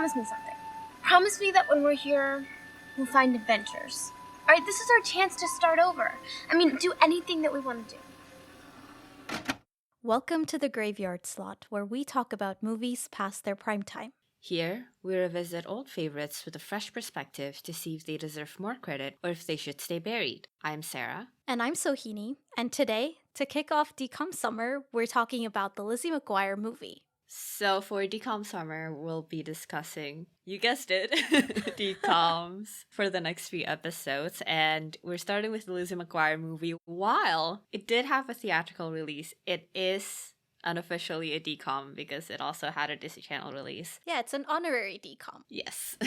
promise me something. Promise me that when we're here, we'll find adventures. All right, this is our chance to start over. I mean, do anything that we want to do. Welcome to the Graveyard Slot, where we talk about movies past their prime time. Here, we revisit old favorites with a fresh perspective to see if they deserve more credit or if they should stay buried. I'm Sarah. And I'm Sohini, and today, to kick off DCOM Summer, we're talking about the Lizzie McGuire Movie. So for DCOM Summer, we'll be discussing, you guessed it, DCOMs for the next few episodes. And we're starting with the Lizzie McGuire Movie. While it did have a theatrical release, it is unofficially a DCOM because it also had a Disney Channel release. Yeah, it's an honorary DCOM. Yes.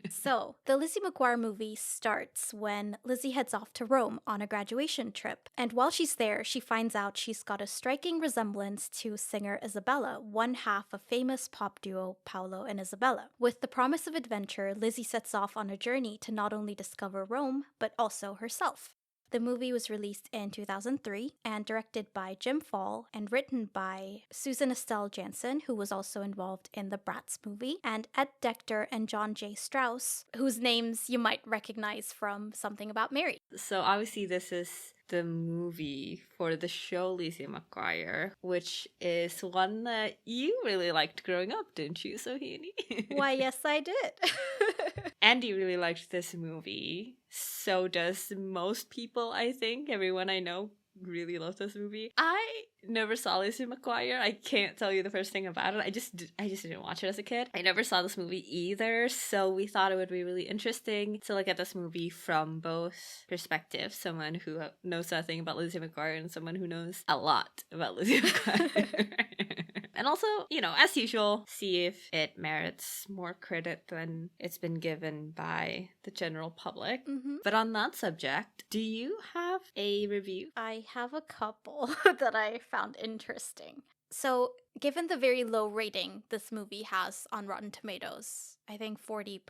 So, the Lizzie McGuire Movie starts when Lizzie heads off to Rome on a graduation trip. And while she's there, she finds out she's got a striking resemblance to singer Isabella, one half of famous pop duo Paolo and Isabella. With the promise of adventure, Lizzie sets off on a journey to not only discover Rome, but also herself. The movie was released in 2003 and directed by Jim Fall and written by Susan Estelle Jansen, who was also involved in the Bratz movie, and Ed Decter and John J. Strauss, whose names you might recognize from Something About Mary. So obviously this is the movie for the show Lizzie McGuire, which is one that you really liked growing up, didn't you, Sohini? Why, yes, I did. Andy really liked this movie. So does most people, I think. Everyone I know really loves this movie. I never saw Lizzie McGuire. I can't tell you the first thing about it. I just didn't watch it as a kid. I never saw this movie either, so we thought it would be really interesting to look at this movie from both perspectives. Someone who knows nothing about Lizzie McGuire and someone who knows a lot about Lizzie McGuire. And also, as usual, see if it merits more credit than it's been given by the general public. Mm-hmm. But on that subject, do you have a review? I have a couple that I found interesting. So, given the very low rating this movie has on Rotten Tomatoes, I think 40%,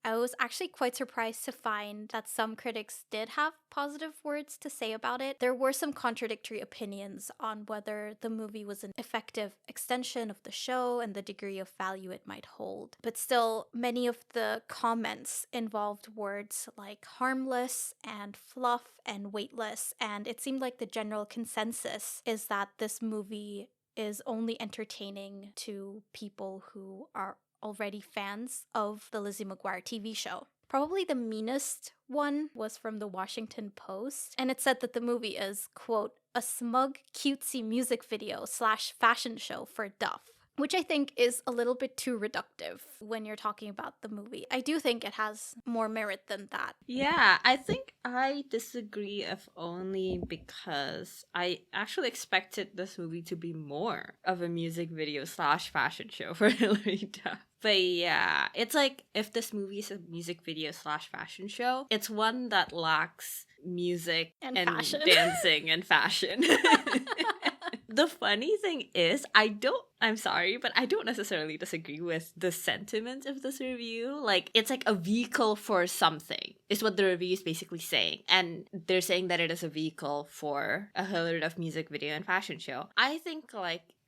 I was actually quite surprised to find that some critics did have positive words to say about it. There were some contradictory opinions on whether the movie was an effective extension of the show and the degree of value it might hold. But still, many of the comments involved words like harmless and fluff and weightless, and it seemed like the general consensus is that this movie is only entertaining to people who are already fans of the Lizzie McGuire TV show. Probably the meanest one was from the Washington Post, and it said that the movie is, quote, a smug, cutesy music video / fashion show for Duff. Which I think is a little bit too reductive when you're talking about the movie. I do think it has more merit than that. Yeah, I think I disagree, if only because I actually expected this movie to be more of a music video / fashion show for Hilary Duff. But yeah, it's like if this movie is a music video / fashion show, it's one that lacks music and fashion. Dancing and fashion. The funny thing is, I'm sorry, but I don't necessarily disagree with the sentiment of this review. Like, it's like a vehicle for something, is what the review is basically saying. And they're saying that it is a vehicle for a Hilary Duff music video and fashion show. I think,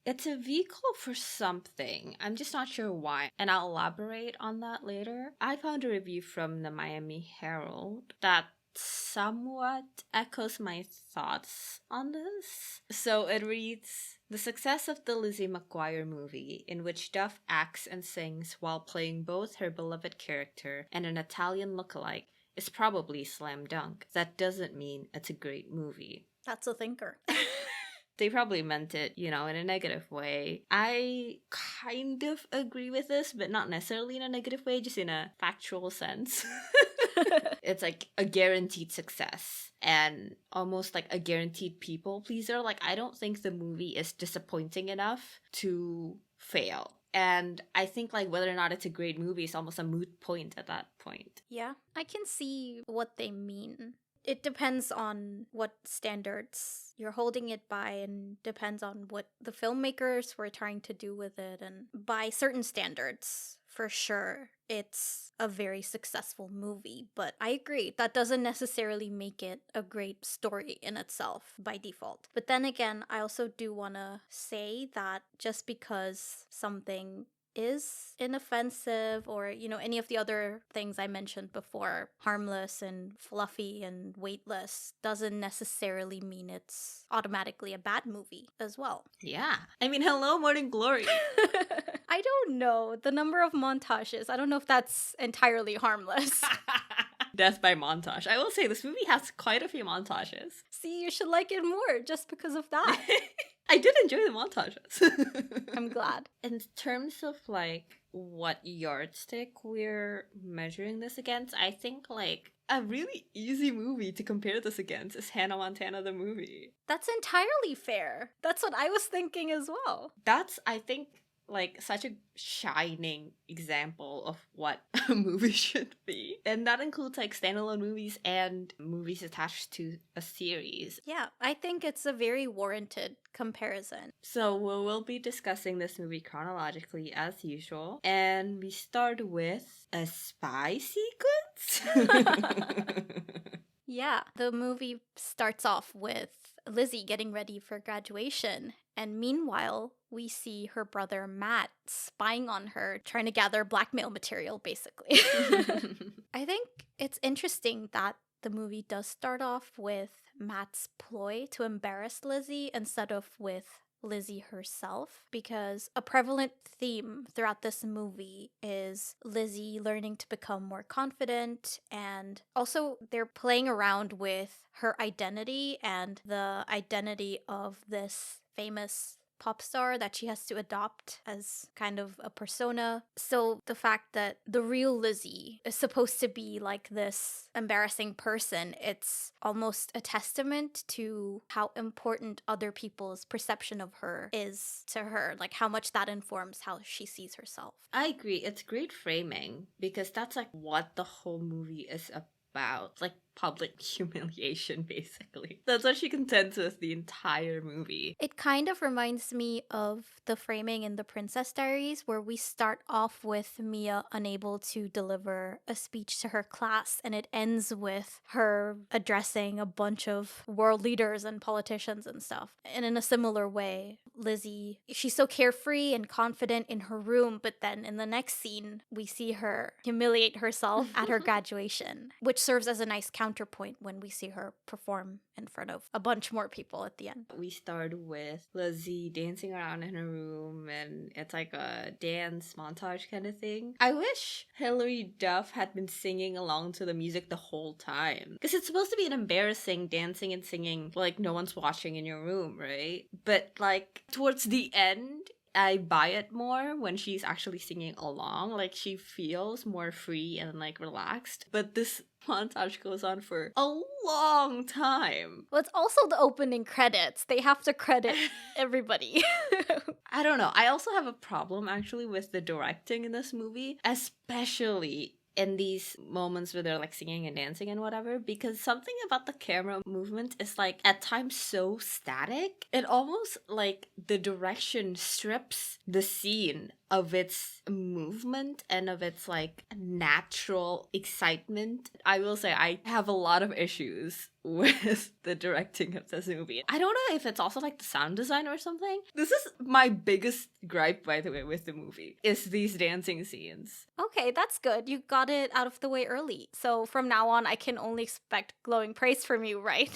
it's a vehicle for something. I'm just not sure why. And I'll elaborate on that later. I found a review from the Miami Herald that somewhat echoes my thoughts on this. So it reads, the success of the Lizzie McGuire Movie, in which Duff acts and sings while playing both her beloved character and an Italian lookalike, is probably slam dunk. That doesn't mean it's a great movie. That's a thinker. They probably meant it, in a negative way. I kind of agree with this, but not necessarily in a negative way, just in a factual sense. It's like a guaranteed success and almost like a guaranteed people pleaser. Like, I don't think the movie is disappointing enough to fail. And I think whether or not it's a great movie is almost a moot point at that point. Yeah, I can see what they mean. It depends on what standards you're holding it by and depends on what the filmmakers were trying to do with it. And by certain standards, for sure, it's a very successful movie. But I agree, that doesn't necessarily make it a great story in itself by default. But then again, I also do want to say that just because something is inoffensive or, any of the other things I mentioned before, harmless and fluffy and weightless, doesn't necessarily mean it's automatically a bad movie as well. Yeah. I mean, hello, Morning Glory. I don't know. The number of montages, I don't know if that's entirely harmless. Death by montage. I will say this movie has quite a few montages. See, you should like it more just because of that. I did enjoy the montages. I'm glad. In terms of like what yardstick we're measuring this against, I think like a really easy movie to compare this against is Hannah Montana the movie. That's entirely fair. That's what I was thinking as well. That's, I think, like such a shining example of what a movie should be. And that includes like standalone movies and movies attached to a series. Yeah, I think it's a very warranted comparison. So we'll be discussing this movie chronologically as usual. And we start with a spy sequence. Yeah, the movie starts off with Lizzie getting ready for graduation. And meanwhile, we see her brother Matt spying on her, trying to gather blackmail material, basically. I think it's interesting that the movie does start off with Matt's ploy to embarrass Lizzie instead of with Lizzie herself, because a prevalent theme throughout this movie is Lizzie learning to become more confident, and also they're playing around with her identity and the identity of this famous pop star that she has to adopt as kind of a persona. So the fact that the real Lizzie is supposed to be like this embarrassing person, it's almost a testament to how important other people's perception of her is to her, like how much that informs how she sees herself. I agree. It's great framing because that's like what the whole movie is about. Like public humiliation, basically. That's what she contends with the entire movie. It kind of reminds me of the framing in The Princess Diaries, where we start off with Mia unable to deliver a speech to her class, and it ends with her addressing a bunch of world leaders and politicians and stuff. And in a similar way, Lizzie, she's so carefree and confident in her room, but then in the next scene, we see her humiliate herself at her graduation, which serves as a nice counterpoint when we see her perform in front of a bunch more people at the end. We start with Lizzie dancing around in her room, and it's like a dance montage kind of thing. I wish Hilary Duff had been singing along to the music the whole time, because it's supposed to be an embarrassing dancing and singing like no one's watching in your room, right? But like towards the end, I buy it more when she's actually singing along. Like she feels more free and like relaxed. But this montage goes on for a long time. Well, it's also the opening credits. They have to credit everybody. I don't know. I also have a problem actually with the directing in this movie, especially in these moments where they're like singing and dancing and whatever, because something about the camera movement is like at times so static. It almost like the direction strips the scene of its movement and of its like natural excitement. I will say I have a lot of issues with the directing of this movie. I don't know if it's also like the sound design or something. This is my biggest gripe, by the way, with the movie, is these dancing scenes. Okay, that's good. You got it out of the way early. So from now on, I can only expect glowing praise from you, right?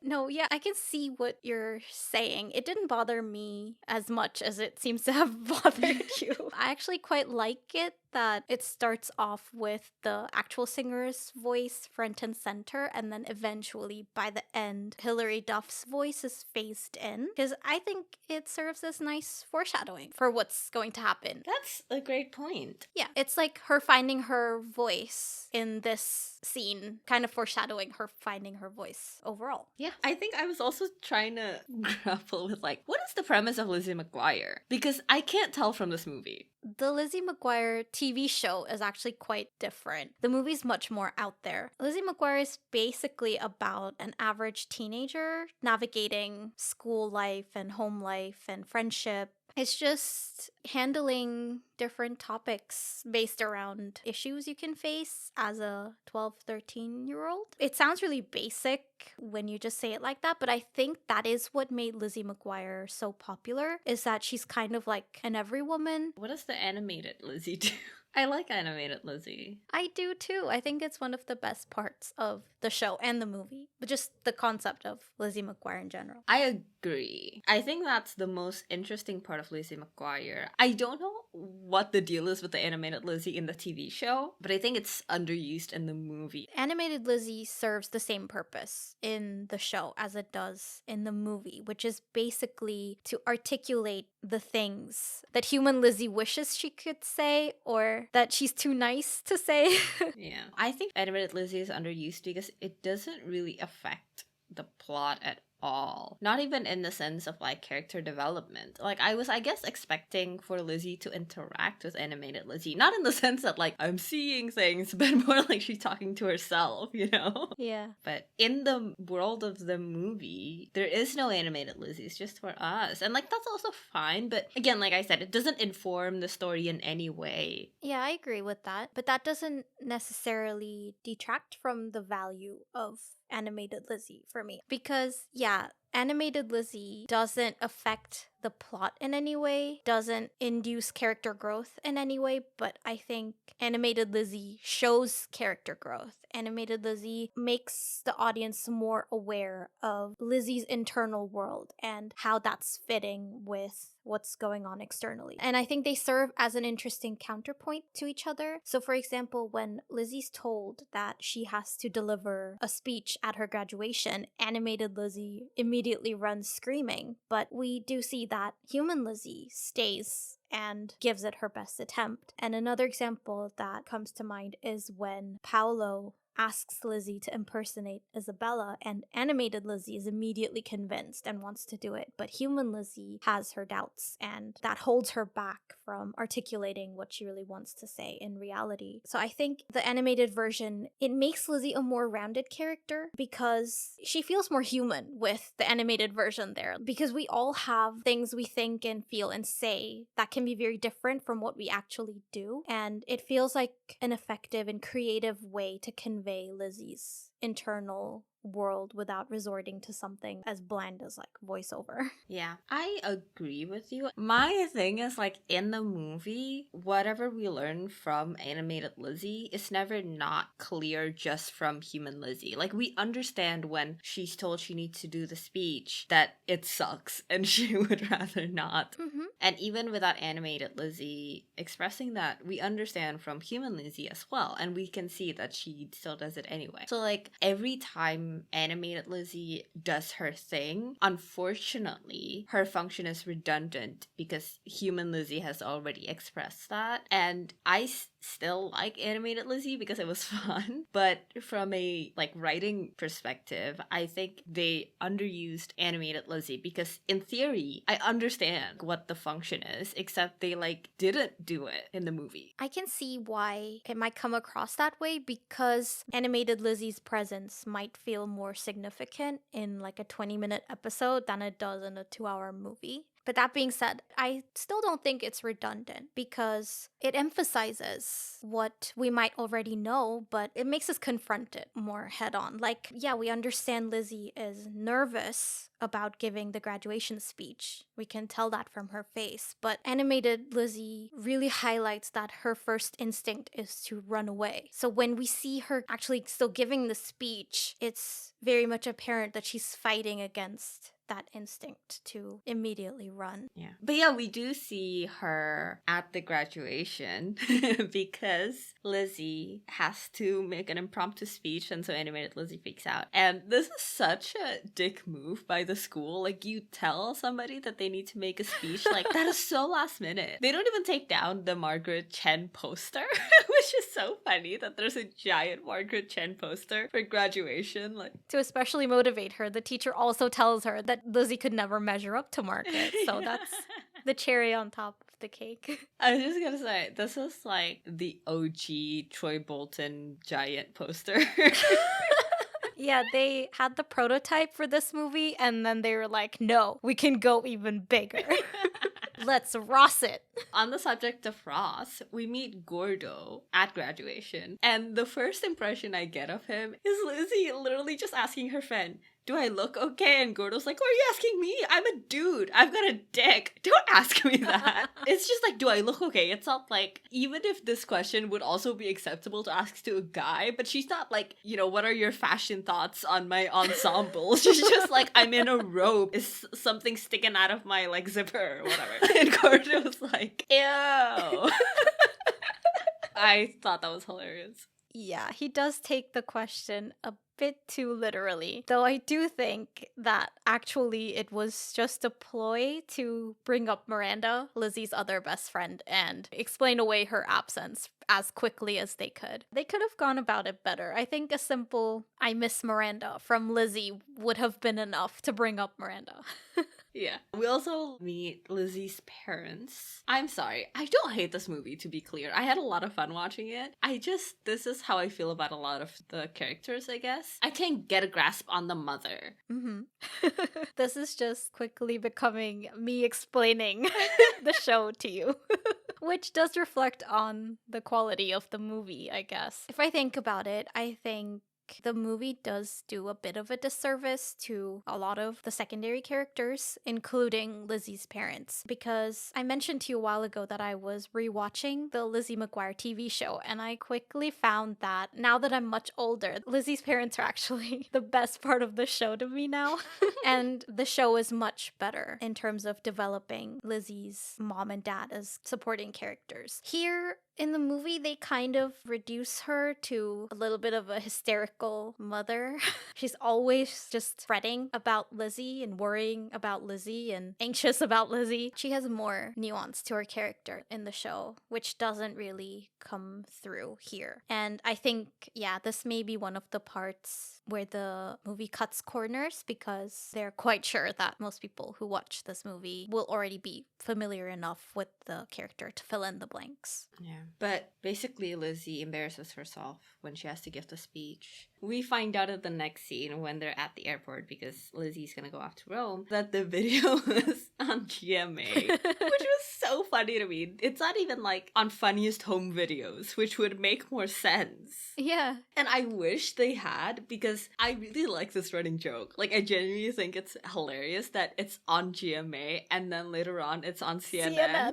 No, yeah, I can see what you're saying. It didn't bother me as much as it seems to have bothered you. I actually quite like it that it starts off with the actual singer's voice front and center, and then eventually by the end, Hilary Duff's voice is phased in, because I think it serves as nice foreshadowing for what's going to happen. That's a great point. Yeah, it's like her finding her voice in this scene, kind of foreshadowing her finding her voice overall. Yeah, I think I was also trying to grapple with like, what is the premise of Lizzie McGuire? Because I can't tell from this movie. The Lizzie McGuire TV show is actually quite different. The movie's much more out there. Lizzie McGuire is basically about an average teenager navigating school life and home life and friendship It's just handling different topics based around issues you can face as a 12, 13-year-old. It sounds really basic when you just say it like that, but I think that is what made Lizzie McGuire so popular, is that she's kind of like an every woman. What does the animated Lizzie do? I like animated Lizzie. I do too. I think it's one of the best parts of the show and the movie, but just the concept of Lizzie McGuire in general. I agree. I think that's the most interesting part of Lizzie McGuire. I don't know what the deal is with the animated Lizzie in the TV show, but I think it's underused in the movie. Animated Lizzie serves the same purpose in the show as it does in the movie, which is basically to articulate the things that human Lizzie wishes she could say or that she's too nice to say. Yeah. I think animated Lizzie is underused because it doesn't really affect the plot at all. Not even in the sense of like character development. Like I was, I guess, expecting for Lizzie to interact with animated Lizzie. Not in the sense that like I'm seeing things, but more like she's talking to herself, you know? Yeah. But in the world of the movie, there is no animated Lizzie. It's just for us. And like that's also fine. But again, like I said, it doesn't inform the story in any way. Yeah, I agree with that. But that doesn't necessarily detract from the value of animated Lizzie for me. Because, yeah, animated Lizzie doesn't affect the plot in any way, doesn't induce character growth in any way, but I think animated Lizzie shows character growth. Animated Lizzie makes the audience more aware of Lizzie's internal world and how that's fitting with what's going on externally. And I think they serve as an interesting counterpoint to each other. So for example, when Lizzie's told that she has to deliver a speech at her graduation, animated Lizzie immediately runs screaming. But we do see that human Lizzie stays and gives it her best attempt. And another example that comes to mind is when Paolo asks Lizzie to impersonate Isabella, and animated Lizzie is immediately convinced and wants to do it, but human Lizzie has her doubts, and that holds her back from articulating what she really wants to say in reality. So I think the animated version, it makes Lizzie a more rounded character because she feels more human with the animated version there, because we all have things we think and feel and say that can be very different from what we actually do, and it feels like an effective and creative way to convey Lizzie's internal world without resorting to something as bland as like voiceover. Yeah, I agree with you. My thing is like in the movie, whatever we learn from animated Lizzie is never not clear just from human Lizzie. Like we understand when she's told she needs to do the speech that it sucks and she would rather not. Mm-hmm. And even without animated Lizzie expressing that, we understand from human Lizzie as well. And we can see that she still does it anyway. So like every time animated Lizzie does her thing, unfortunately, her function is redundant because human Lizzie has already expressed that. And I still like animated Lizzie because it was fun. But from a like writing perspective, I think they underused animated Lizzie because in theory, I understand what the function is, except they like didn't do it in the movie. I can see why it might come across that way because animated Lizzie's presence might feel more significant in like a 20-minute episode than it does in a 2-hour movie. But that being said, I still don't think it's redundant because it emphasizes what we might already know, but it makes us confront it more head on. Like, yeah, we understand Lizzie is nervous about giving the graduation speech. We can tell that from her face. But animated Lizzie really highlights that her first instinct is to run away. So when we see her actually still giving the speech, it's very much apparent that she's fighting against that instinct to immediately run. Yeah. But yeah, we do see her at the graduation because Lizzie has to make an impromptu speech, and so animated Lizzie freaks out. And this is such a dick move by the school. Like, you tell somebody that they need to make a speech, like, that is so last minute. They don't even take down the Margaret Chen poster, which is so funny that there's a giant Margaret Chen poster for graduation. Like, to especially motivate her, the teacher also tells her that Lizzie could never measure up to Margaret. So that's the cherry on top of the cake. I was just gonna say, this is like the OG Troy Bolton giant poster. Yeah, they had the prototype for this movie and then they were like, no, we can go even bigger. Let's Ross it. On the subject of Ross, we meet Gordo at graduation, and the first impression I get of him is Lizzie literally just asking her friend, do I look okay? And Gordo's like, why are you asking me? I'm a dude. I've got a dick. Don't ask me that. It's just like, do I look okay? It's not like, even if this question would also be acceptable to ask to a guy, but she's not like, what are your fashion thoughts on my ensemble? She's just like, I'm in a robe. Is something sticking out of my like zipper or whatever? And Gordo's like, ew. I thought that was hilarious. Yeah, he does take the question a bit too literally. Though I do think that actually it was just a ploy to bring up Miranda, Lizzie's other best friend, and explain away her absence as quickly as they could. They could have gone about it better. I think a simple I miss Miranda from Lizzie would have been enough to bring up Miranda. Yeah. We also meet Lizzie's parents. I'm sorry. I don't hate this movie, to be clear. I had a lot of fun watching it. This is how I feel about a lot of the characters, I guess. I can't get a grasp on the mother. Mm-hmm. This is just quickly becoming me explaining the show to you. Which does reflect on the quality of the movie, I guess. If I think about it, I think the movie does do a bit of a disservice to a lot of the secondary characters, including Lizzie's parents, because I mentioned to you a while ago that I was rewatching the Lizzie McGuire TV show, and I quickly found that now that I'm much older, Lizzie's parents are actually the best part of the show to me now. And the show is much better in terms of developing Lizzie's mom and dad as supporting characters. Here, in the movie, they kind of reduce her to a little bit of a hysterical mother. She's always just fretting about Lizzie and worrying about Lizzie and anxious about Lizzie. She has more nuance to her character in the show, which doesn't really come through here. And I think, this may be one of the parts where the movie cuts corners because they're quite sure that most people who watch this movie will already be familiar enough with the character to fill in the blanks. Yeah. But basically, Lizzie embarrasses herself when she has to give the speech. We find out at the next scene when they're at the airport, because Lizzie's gonna go off to Rome, that the video was on GMA, which was so funny to me. It's not even like on Funniest Home Videos, which would make more sense. Yeah. And I wish they had, because I really like this running joke. Like, I genuinely think it's hilarious that it's on GMA and then later on it's on CNN.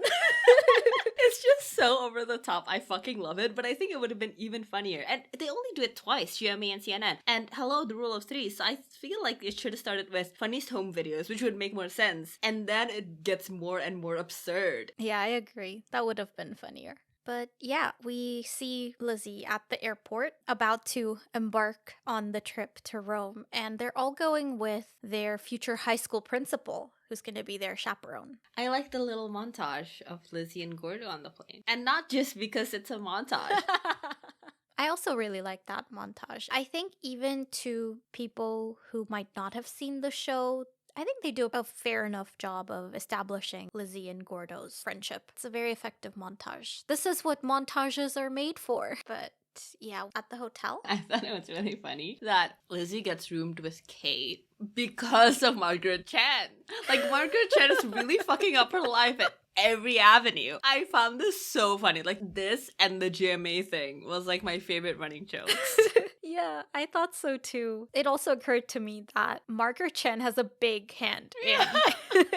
It's just so over the top. I fucking love it, but I think it would have been even funnier. And they only do it twice, GMA and CNN. And hello, the rule of three. So I feel like it should have started with Funniest Home Videos, which would make more sense. And then it gets more and more absurd. Yeah, I agree. That would have been funnier. But yeah, we see Lizzie at the airport about to embark on the trip to Rome, and they're all going with their future high school principal, who's going to be their chaperone. I like the little montage of Lizzie and Gordo on the plane. And not just because it's a montage. I also really like that montage. I think even to people who might not have seen the show, I think they do a fair enough job of establishing Lizzie and Gordo's friendship. It's a very effective montage. This is what montages are made for. But yeah, at the hotel. I thought it was really funny that Lizzie gets roomed with Kate because of Margaret Chan. Like, Margaret Chan is really fucking up her life at every avenue. I found this so funny. Like, this and the GMA thing was like my favorite running jokes. Yeah, I thought so too. It also occurred to me that Margaret Chan has a big hand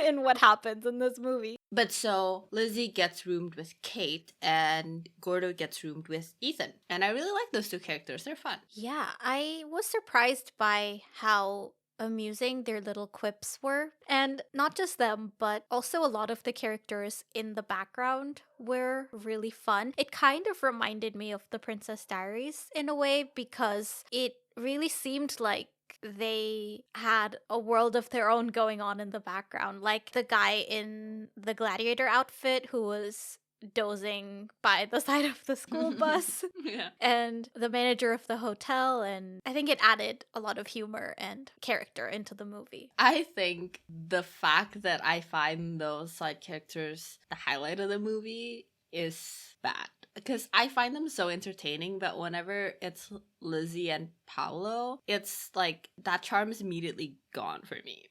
in what happens in this movie. But so Lizzie gets roomed with Kate and Gordo gets roomed with Ethan. And I really like those two characters. They're fun. Yeah, I was surprised by how amusing their little quips were. And not just them, but also a lot of the characters in the background were really fun. It kind of reminded me of The Princess Diaries in a way, because it really seemed like they had a world of their own going on in the background. Like the guy in the gladiator outfit who was dozing by the side of the school bus. Yeah. And the manager of the hotel, and I think it added a lot of humor and character into the movie. I think the fact that I find those side characters the highlight of the movie is bad. because I find them so entertaining, but whenever it's Lizzie and Paolo, it's like that charm is immediately gone for me.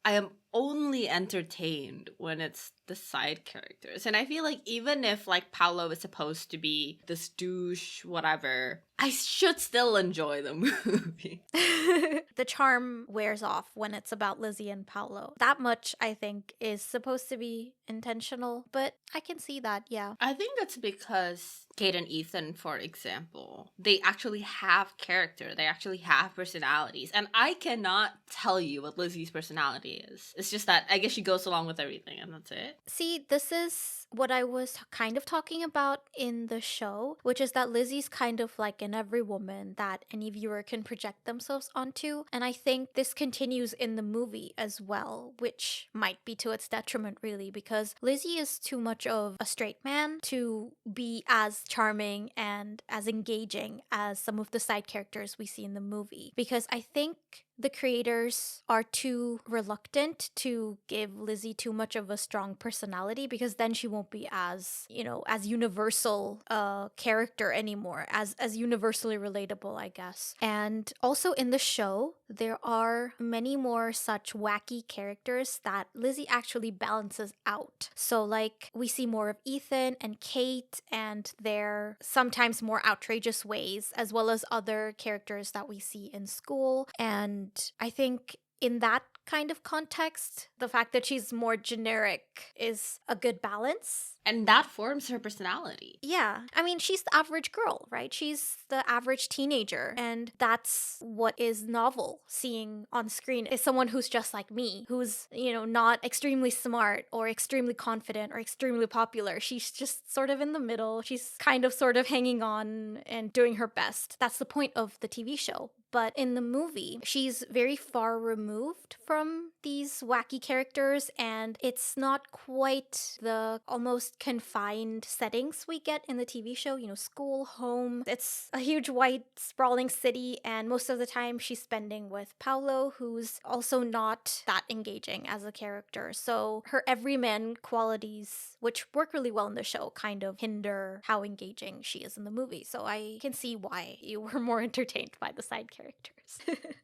I am only entertained when it's the side characters. And I feel like even if like Paolo is supposed to be this douche, whatever, I should still enjoy the movie. The charm wears off when it's about Lizzie and Paolo. That much, I think, is supposed to be intentional, but I can see that, yeah. I think that's because Kate and Ethan, for example, they actually have character. They actually have personalities. And I cannot tell you what Lizzie's personality is. It's just that I guess she goes along with everything and that's it. See, this is what I was kind of talking about in the show, which is that Lizzie's kind of like an every woman that any viewer can project themselves onto. And I think this continues in the movie as well, which might be to its detriment, really, because Lizzie is too much of a straight man to be as charming and as engaging as some of the side characters we see in the movie. Because I think the creators are too reluctant to give Lizzie too much of a strong personality, because then she won't be as, as universal a character anymore, as universally relatable, I guess. And also in the show, there are many more such wacky characters that Lizzie actually balances out. So like we see more of Ethan and Kate and their sometimes more outrageous ways, as well as other characters that we see in school. And I think in that kind of context, the fact that she's more generic is a good balance. And that forms her personality. Yeah. I mean, she's the average girl, right? She's the average teenager. And that's what is novel seeing on screen, is someone who's just like me, who's, not extremely smart or extremely confident or extremely popular. She's just sort of in the middle. She's kind of sort of hanging on and doing her best. That's the point of the TV show. But in the movie, she's very far removed from these wacky characters, and it's not quite the almost confined settings we get in the TV show, school, home. It's a huge white sprawling city, and most of the time she's spending with Paolo, who's also not that engaging as a character. So her everyman qualities, which work really well in the show, kind of hinder how engaging she is in the movie. So I can see why you were more entertained by the side characters.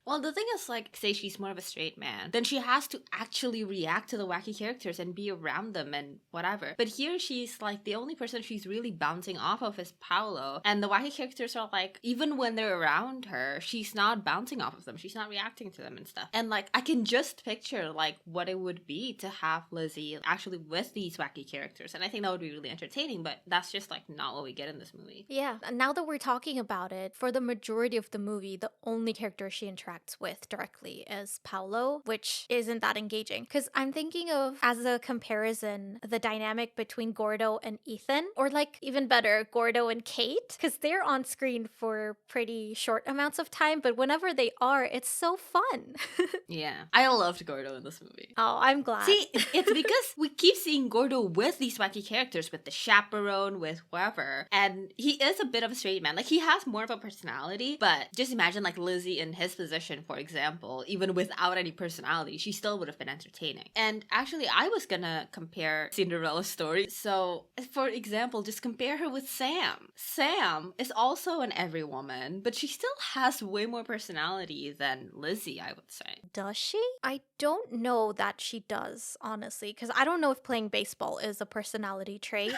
Well, the thing is, like, say she's more of a straight man, then she has to actually react to the wacky characters and be around them and whatever. But here she's like, the only person she's really bouncing off of is Paolo. And the wacky characters are like, even when they're around her, she's not bouncing off of them. She's not reacting to them and stuff. And like, I can just picture like what it would be to have Lizzie actually with these wacky characters. And I think that would be really entertaining, but that's just like not what we get in this movie. Yeah. And now that we're talking about it, for the majority of the movie, the only character she interacts with directly is Paolo, which isn't that engaging. Because I'm thinking of, as a comparison, the dynamic between Gordo and Ethan, or like even better, Gordo and Kate, because they're on screen for pretty short amounts of time, but whenever they are, it's so fun. Yeah. I loved Gordo in this movie. Oh, I'm glad. See, it's because we keep seeing Gordo with these wacky characters, with the chaperone, with whoever, and he is a bit of a straight man. Like, he has more of a personality, but just imagine like Lizzie in his position, for example, even without any personality, she still would have been entertaining. And actually, I was gonna compare Cinderella's story. So, for example, just compare her with Sam. Sam is also an every woman, but she still has way more personality than Lizzie, I would say. Does she? I don't know that she does, honestly, because I don't know if playing baseball is a personality trait.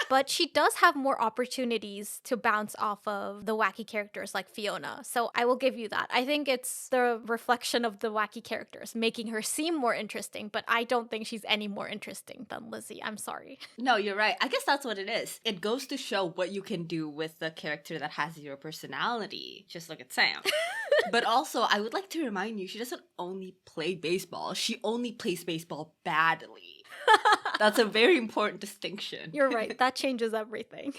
But she does have more opportunities to bounce off of the wacky characters like Fiona. So I will give you that. I think it's the reflection of the wacky characters making her seem more interesting, but I don't think she's any more interesting than Lizzie. I'm sorry. No, you're right. I guess that's what it is. It goes to show what you can do with the character that has your personality. Just look at Sam. But also, I would like to remind you, she doesn't only play baseball. She only plays baseball badly. That's a very important distinction. You're right. That changes everything.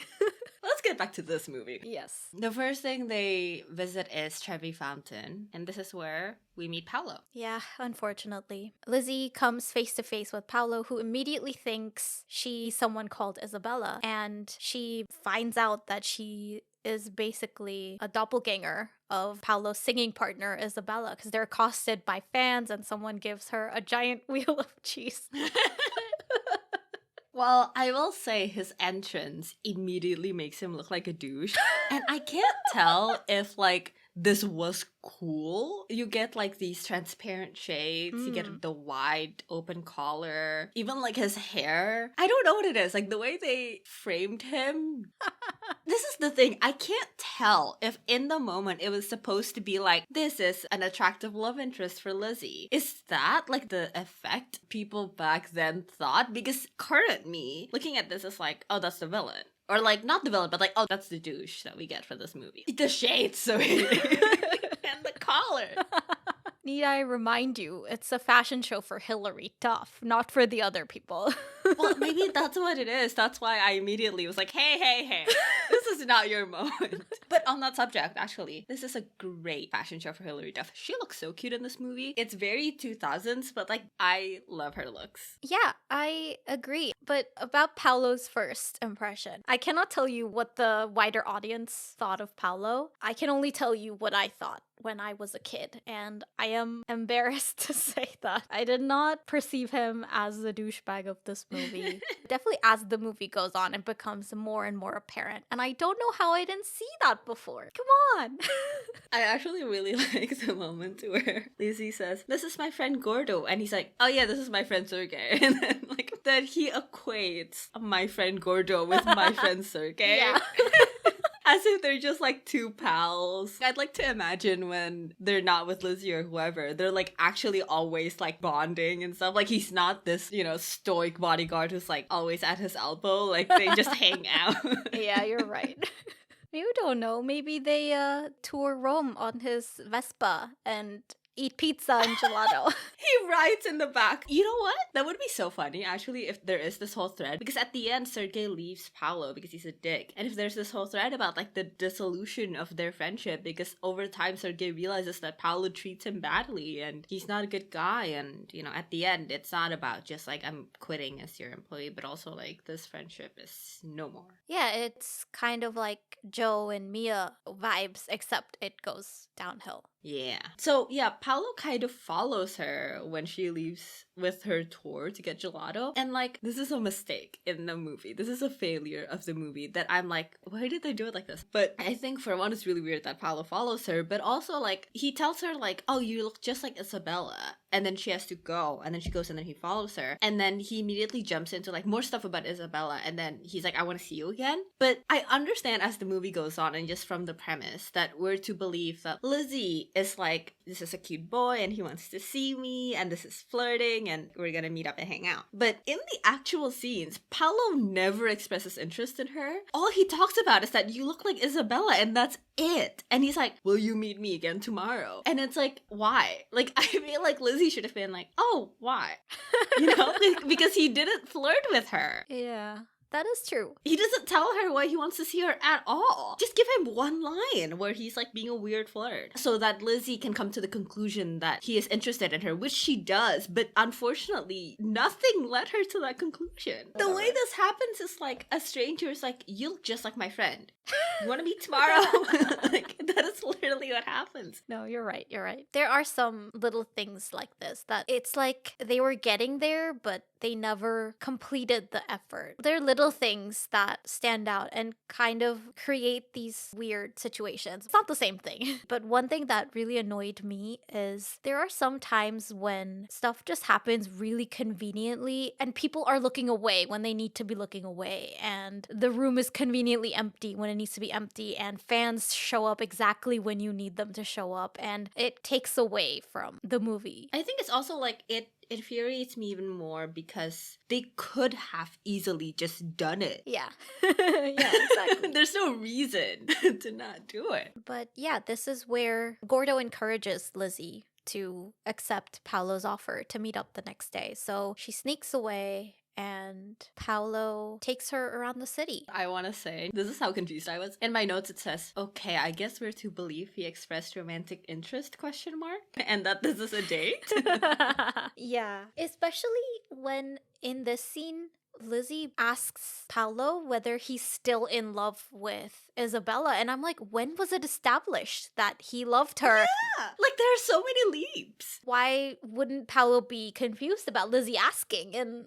Let's get back to this movie. Yes. The first thing they visit is Trevi Fountain, and this is where we meet Paolo. Yeah, unfortunately. Lizzie comes face to face with Paolo, who immediately thinks she's someone called Isabella, and she finds out that she is basically a doppelganger of Paolo's singing partner, Isabella, because they're accosted by fans and someone gives her a giant wheel of cheese. Well, I will say his entrance immediately makes him look like a douche. And I can't tell if, like, this was cool. You get, like, these transparent shades. You get the wide open collar. Even, like, his hair. I don't know what it is. Like, the way they framed him. This is the thing. I can't tell if in the moment it was supposed to be like, this is an attractive love interest for Lizzie. Is that, like, the effect people back then thought? Because current me, looking at this, is like, oh, that's the villain. Or, like, not the villain, but like, oh, that's the douche that we get for this movie. The shades, so and the collar. Need I remind you, it's a fashion show for Hillary Duff, not for the other people. Well, maybe that's what it is. That's why I immediately was like, hey, this is not your moment. But on that subject, actually, this is a great fashion show for Hillary Duff. She looks so cute in this movie. It's very 2000s, but like, I love her looks. Yeah, I agree. But about Paolo's first impression, I cannot tell you what the wider audience thought of Paolo. I can only tell you what I thought when I was a kid, and I am embarrassed to say that I did not perceive him as the douchebag of this movie. Definitely as the movie goes on, it becomes more and more apparent, and I don't know how I didn't see that before. Come on! I actually really like the moment where Lizzie says, this is my friend Gordo, and he's like, oh yeah, this is my friend Sergey, and then like that he equates my friend Gordo with my friend Sergey. Yeah. As if they're just like two pals. I'd like to imagine when they're not with Lizzie or whoever, they're like actually always like bonding and stuff. Like he's not this, you know, stoic bodyguard who's like always at his elbow. Like they just hang out. Yeah, you're right. You don't know. Maybe they tour Rome on his Vespa and eat pizza and gelato. He writes in the back. You know what? That would be so funny, actually, if there is this whole thread. Because at the end, Sergey leaves Paolo because he's a dick. And if there's this whole thread about, like, the dissolution of their friendship, because over time, Sergey realizes that Paolo treats him badly and he's not a good guy. And, you know, at the end, it's not about just, like, I'm quitting as your employee, but also, like, this friendship is no more. Yeah, it's kind of like Joe and Mia vibes, except it goes downhill. Yeah. So, yeah, Paolo kind of follows her when she leaves with her tour to get gelato. And, like, this is a mistake in the movie. This is a failure of the movie that I'm like, why did they do it like this? But I think, for one, it's really weird that Paolo follows her. But also, like, he tells her, like, oh, you look just like Isabella. And then she has to go. And then she goes and then he follows her. And then he immediately jumps into, like, more stuff about Isabella. And then he's like, I want to see you again. But I understand as the movie goes on and just from the premise that we're to believe that Lizzie is like, this is a cute boy and he wants to see me and this is flirting and we're gonna meet up and hang out. But in the actual scenes, Paolo never expresses interest in her. All he talks about is that you look like Isabella and that's it. And he's like, will you meet me again tomorrow? And it's like, why? Like, I feel like Lizzie should have been like, oh, why? You know, because he didn't flirt with her. Yeah. That is true. He doesn't tell her why he wants to see her at all. Just give him one line where he's like being a weird flirt so that Lizzie can come to the conclusion that he is interested in her, which she does. But unfortunately, nothing led her to that conclusion. The way this happens is like a stranger is like, you look just like my friend. You want to meet tomorrow? Like, that is literally what happens. No, you're right. You're right. There are some little things like this that it's like they were getting there, but they never completed the effort. They're little things that stand out and kind of create these weird situations. It's not the same thing. But one thing that really annoyed me is there are some times when stuff just happens really conveniently and people are looking away when they need to be looking away. And the room is conveniently empty when it needs to be empty. And fans show up exactly when you need them to show up. And it takes away from the movie. I think it's also like it infuriates me even more because they could have easily just done it. Yeah. Yeah, exactly. There's no reason to not do it. But yeah, this is where Gordo encourages Lizzie to accept Paolo's offer to meet up the next day. So she sneaks away and Paolo takes her around the city. I want to say, this is how confused I was. In my notes it says, okay, I guess we're to believe he expressed romantic interest, ? And that this is a date? Yeah. Especially when in this scene, Lizzie asks Paolo whether he's still in love with Isabella. And I'm like, when was it established that he loved her? Yeah! Like, there are so many leaps. Why wouldn't Paolo be confused about Lizzie asking? And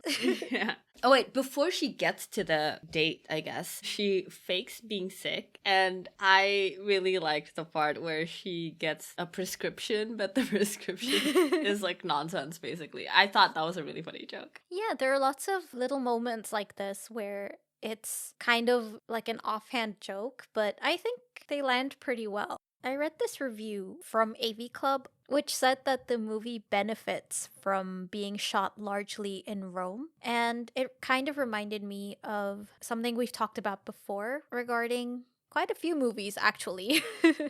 Yeah. Oh wait, before she gets to the date, I guess, she fakes being sick, and I really liked the part where she gets a prescription, but the prescription is like nonsense, basically. I thought that was a really funny joke. Yeah, there are lots of little moments like this where it's kind of like an offhand joke, but I think they land pretty well. I read this review from AV Club, which said that the movie benefits from being shot largely in Rome. And it kind of reminded me of something we've talked about before regarding quite a few movies, actually,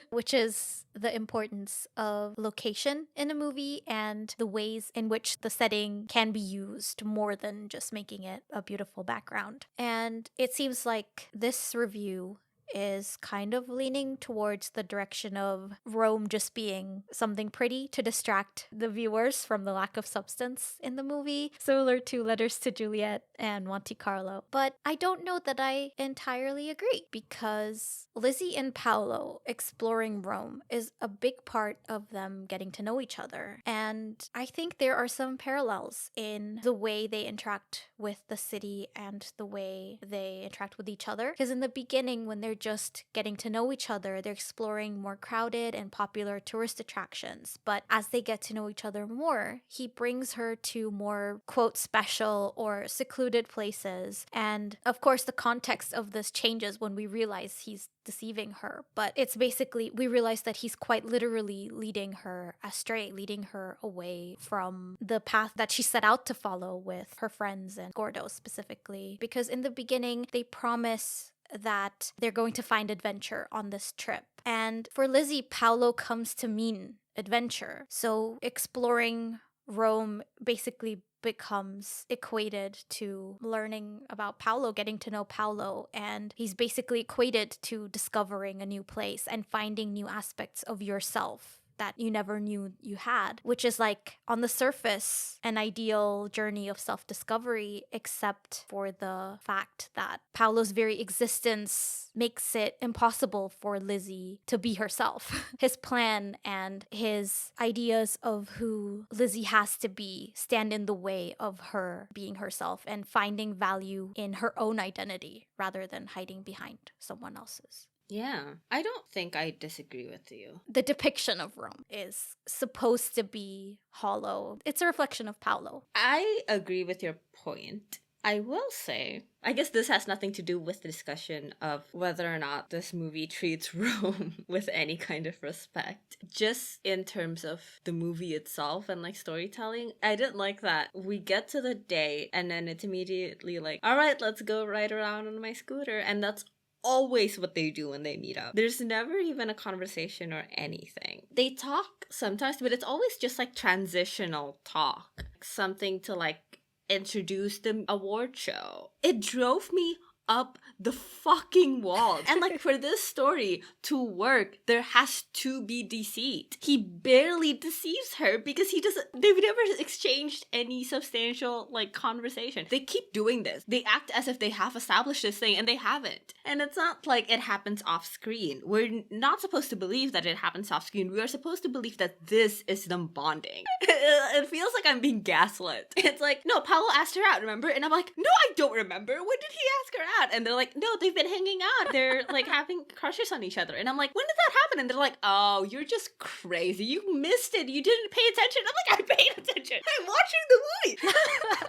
which is the importance of location in a movie and the ways in which the setting can be used more than just making it a beautiful background. And it seems like this review is kind of leaning towards the direction of Rome just being something pretty to distract the viewers from the lack of substance in the movie, similar to Letters to Juliet and Monte Carlo. But I don't know that I entirely agree, because Lizzie and Paolo exploring Rome is a big part of them getting to know each other. And I think there are some parallels in the way they interact with the city and the way they interact with each other. Because in the beginning, when they're just getting to know each other, they're exploring more crowded and popular tourist attractions. But as they get to know each other more, he brings her to more, quote, special or secluded places. And of course, the context of this changes when we realize he's deceiving her. But it's basically, we realize that he's quite literally leading her astray, leading her away from the path that she set out to follow with her friends and Gordo specifically. Because in the beginning, they promise that they're going to find adventure on this trip. And for Lizzie, Paolo comes to mean adventure. So exploring Rome basically becomes equated to learning about Paolo, getting to know Paolo, and he's basically equated to discovering a new place and finding new aspects of yourself that you never knew you had, which is like, on the surface, an ideal journey of self-discovery, except for the fact that Paolo's very existence makes it impossible for Lizzie to be herself. His plan and his ideas of who Lizzie has to be stand in the way of her being herself and finding value in her own identity rather than hiding behind someone else's. Yeah, I don't think I disagree with you. The depiction of Rome is supposed to be hollow. It's a reflection of Paolo. I agree with your point. I will say, I guess this has nothing to do with the discussion of whether or not this movie treats Rome with any kind of respect. Just in terms of the movie itself and like storytelling, I didn't like that we get to the date and then it's immediately like, all right, let's go ride around on my scooter. And that's always what they do when they meet up. There's never even a conversation or anything. They talk sometimes, but it's always just like transitional talk. Something to like introduce the award show. It drove me up the fucking wall. And like, for this story to work, there has to be deceit. He barely deceives her because they've never exchanged any substantial like conversation. They keep doing this. They act as if they have established this thing and they haven't. And it's not like it happens off screen. We're not supposed to believe that it happens off screen. We are supposed to believe that this is them bonding. It feels like I'm being gaslit. It's like, no, Paolo asked her out, remember? And I'm like, no, I don't remember. When did he ask her out? And they're like, no, they've been hanging out. They're like having crushes on each other. And I'm like, when did that happen? And they're like, oh, you're just crazy. You missed it. You didn't pay attention. I'm like, I paid attention. I'm watching the movie.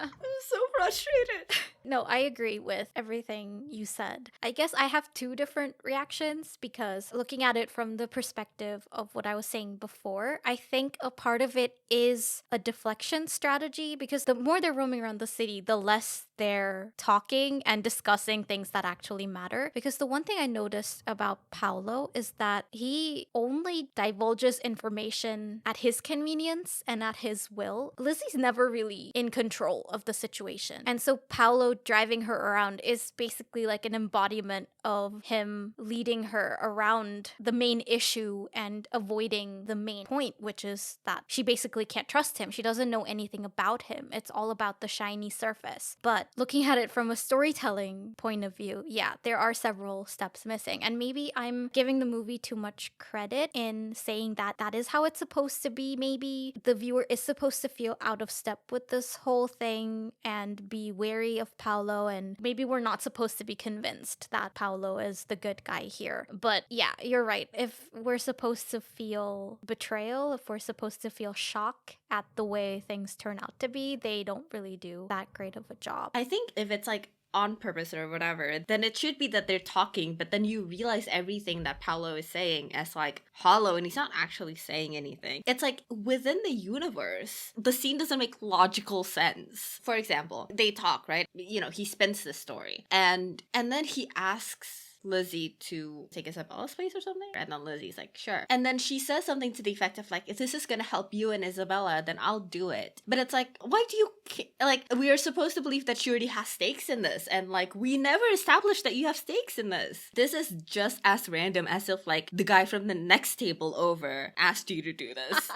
I'm so frustrated. No, I agree with everything you said. I guess I have two different reactions, because looking at it from the perspective of what I was saying before, I think a part of it is a deflection strategy, because the more they're roaming around the city, the less they're talking and discussing things that actually matter. Because the one thing I noticed about Paolo is that he only divulges information at his convenience and at his will. Lizzie's never really in control of the situation. And so Paolo driving her around is basically like an embodiment of him leading her around the main issue and avoiding the main point, which is that she basically can't trust him. She doesn't know anything about him. It's all about the shiny surface. But looking at it from a storytelling point of view, yeah, there are several steps missing. And maybe I'm giving the movie too much credit in saying that that is how it's supposed to be. Maybe the viewer is supposed to feel out of step with this whole thing and be wary of Paolo, and maybe we're not supposed to be convinced that Paolo is the good guy here. But yeah, you're right. If we're supposed to feel betrayal, if we're supposed to feel shock at the way things turn out to be, they don't really do that great of a job. I think if it's like on purpose or whatever, then it should be that they're talking, but then you realize everything that Paolo is saying as like hollow, and he's not actually saying anything. It's like within the universe, the scene doesn't make logical sense. For example, they talk, right? You know, he spins this story, and then he asks Lizzie to take Isabella's place or something. And then Lizzie's like, sure. And then she says something to the effect of like, if this is gonna help you and Isabella, then I'll do it. But it's like, why do you, like, we are supposed to believe that she already has stakes in this. And like, we never established that you have stakes in this. This is just as random as if like the guy from the next table over asked you to do this.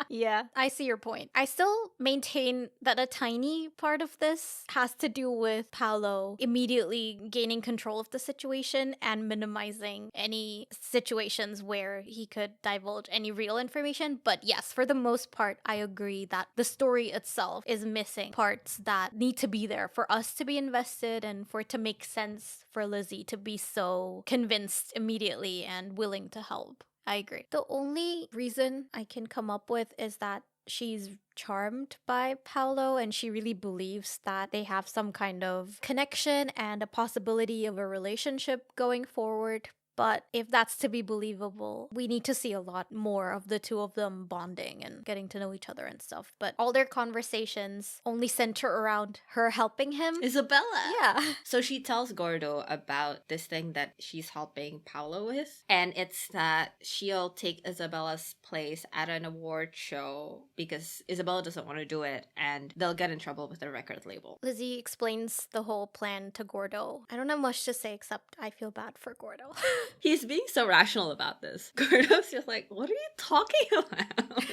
Yeah, I see your point. I still maintain that a tiny part of this has to do with Paolo immediately gaining control of the situation and minimizing any situations where he could divulge any real information. But yes, for the most part, I agree that the story itself is missing parts that need to be there for us to be invested and for it to make sense for Lizzie to be so convinced immediately and willing to help. I agree. The only reason I can come up with is that she's charmed by Paolo and she really believes that they have some kind of connection and a possibility of a relationship going forward. But if that's to be believable, we need to see a lot more of the two of them bonding and getting to know each other and stuff. But all their conversations only center around her helping him. Isabella. Yeah. So she tells Gordo about this thing that she's helping Paolo with. And it's that she'll take Isabella's place at an award show because Isabella doesn't want to do it and they'll get in trouble with the record label. Lizzie explains the whole plan to Gordo. I don't have much to say except I feel bad for Gordo. He's being so rational about this. Gordo's just like, what are you talking about?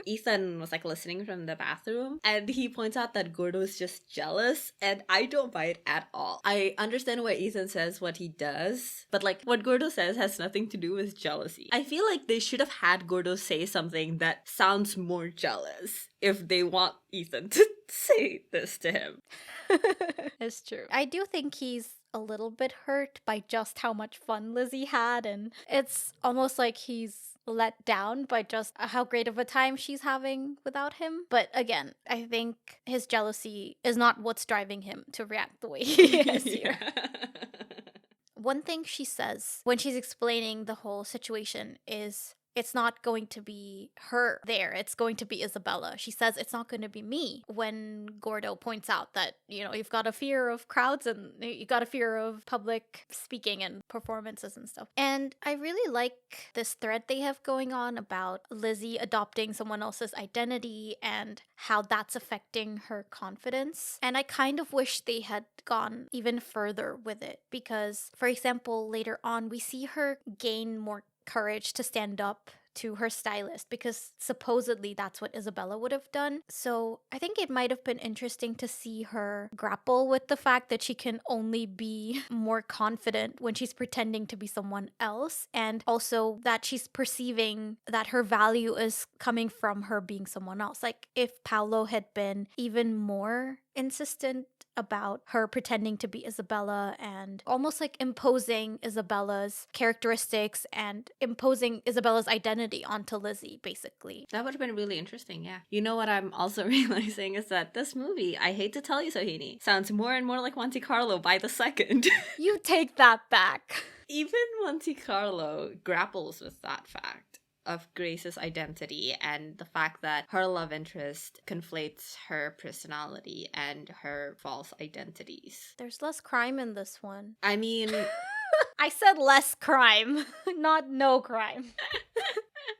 Ethan was like listening from the bathroom and he points out that Gordo's just jealous and I don't buy it at all. I understand why Ethan says what he does, but like what Gordo says has nothing to do with jealousy. I feel like they should have had Gordo say something that sounds more jealous if they want Ethan to say this to him. It's true. I do think he's a little bit hurt by just how much fun Lizzie had, and it's almost like he's let down by just how great of a time she's having without him. But again, I think his jealousy is not what's driving him to react the way he is here. One thing she says when she's explaining the whole situation is it's not going to be her there. It's going to be Isabella. She says it's not going to be me when Gordo points out that, you know, you've got a fear of crowds and you got a fear of public speaking and performances and stuff. And I really like this thread they have going on about Lizzie adopting someone else's identity and how that's affecting her confidence. And I kind of wish they had gone even further with it because, for example, later on, we see her gain more courage to stand up to her stylist because supposedly that's what Isabella would have done. So I think it might have been interesting to see her grapple with the fact that she can only be more confident when she's pretending to be someone else, and also that she's perceiving that her value is coming from her being someone else. Like if Paolo had been even more insistent about her pretending to be Isabella and almost like imposing Isabella's characteristics and imposing Isabella's identity onto Lizzie, basically. That would have been really interesting, yeah. You know what I'm also realizing is that this movie, I hate to tell you, Sohini, sounds more and more like Monte Carlo by the second. You take that back. Even Monte Carlo grapples with that fact of Grace's identity and the fact that her love interest conflates her personality and her false identities. There's less crime in this one. I mean... I said less crime, not no crime.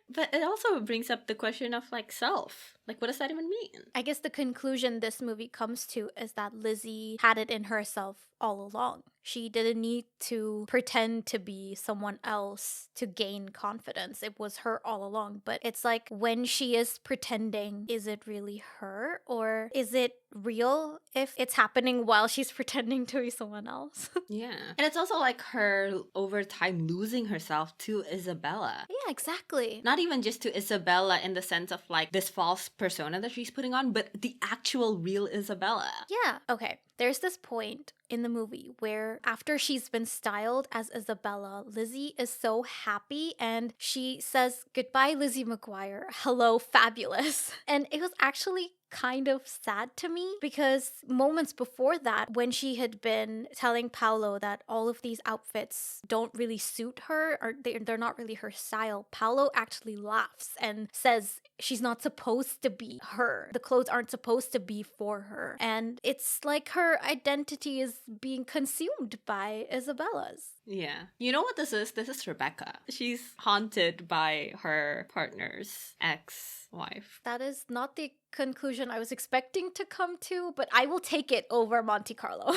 But it also brings up the question of, like, self. Like, what does that even mean? I guess the conclusion this movie comes to is that Lizzie had it in herself all along. She didn't need to pretend to be someone else to gain confidence. It was her all along. But it's like when she is pretending, is it really her? Or is it real if it's happening while she's pretending to be someone else? Yeah. And it's also like her over time losing herself to Isabella. Yeah, exactly. Not even just to Isabella in the sense of like this false persona that she's putting on, but the actual real Isabella. Yeah. Okay. There's this point in the movie where after she's been styled as Isabella, Lizzie is so happy and she says, "Goodbye, Lizzie McGuire. Hello, fabulous." And it was actually kind of sad to me because moments before that, when she had been telling Paolo that all of these outfits don't really suit her or they're not really her style, Paolo actually laughs and says she's not supposed to be her. The clothes aren't supposed to be for her. And it's like her identity is being consumed by Isabella's. Yeah. You know what this is? This is Rebecca. She's haunted by her partner's ex-wife. That is not the conclusion I was expecting to come to, but I will take it over Monte Carlo.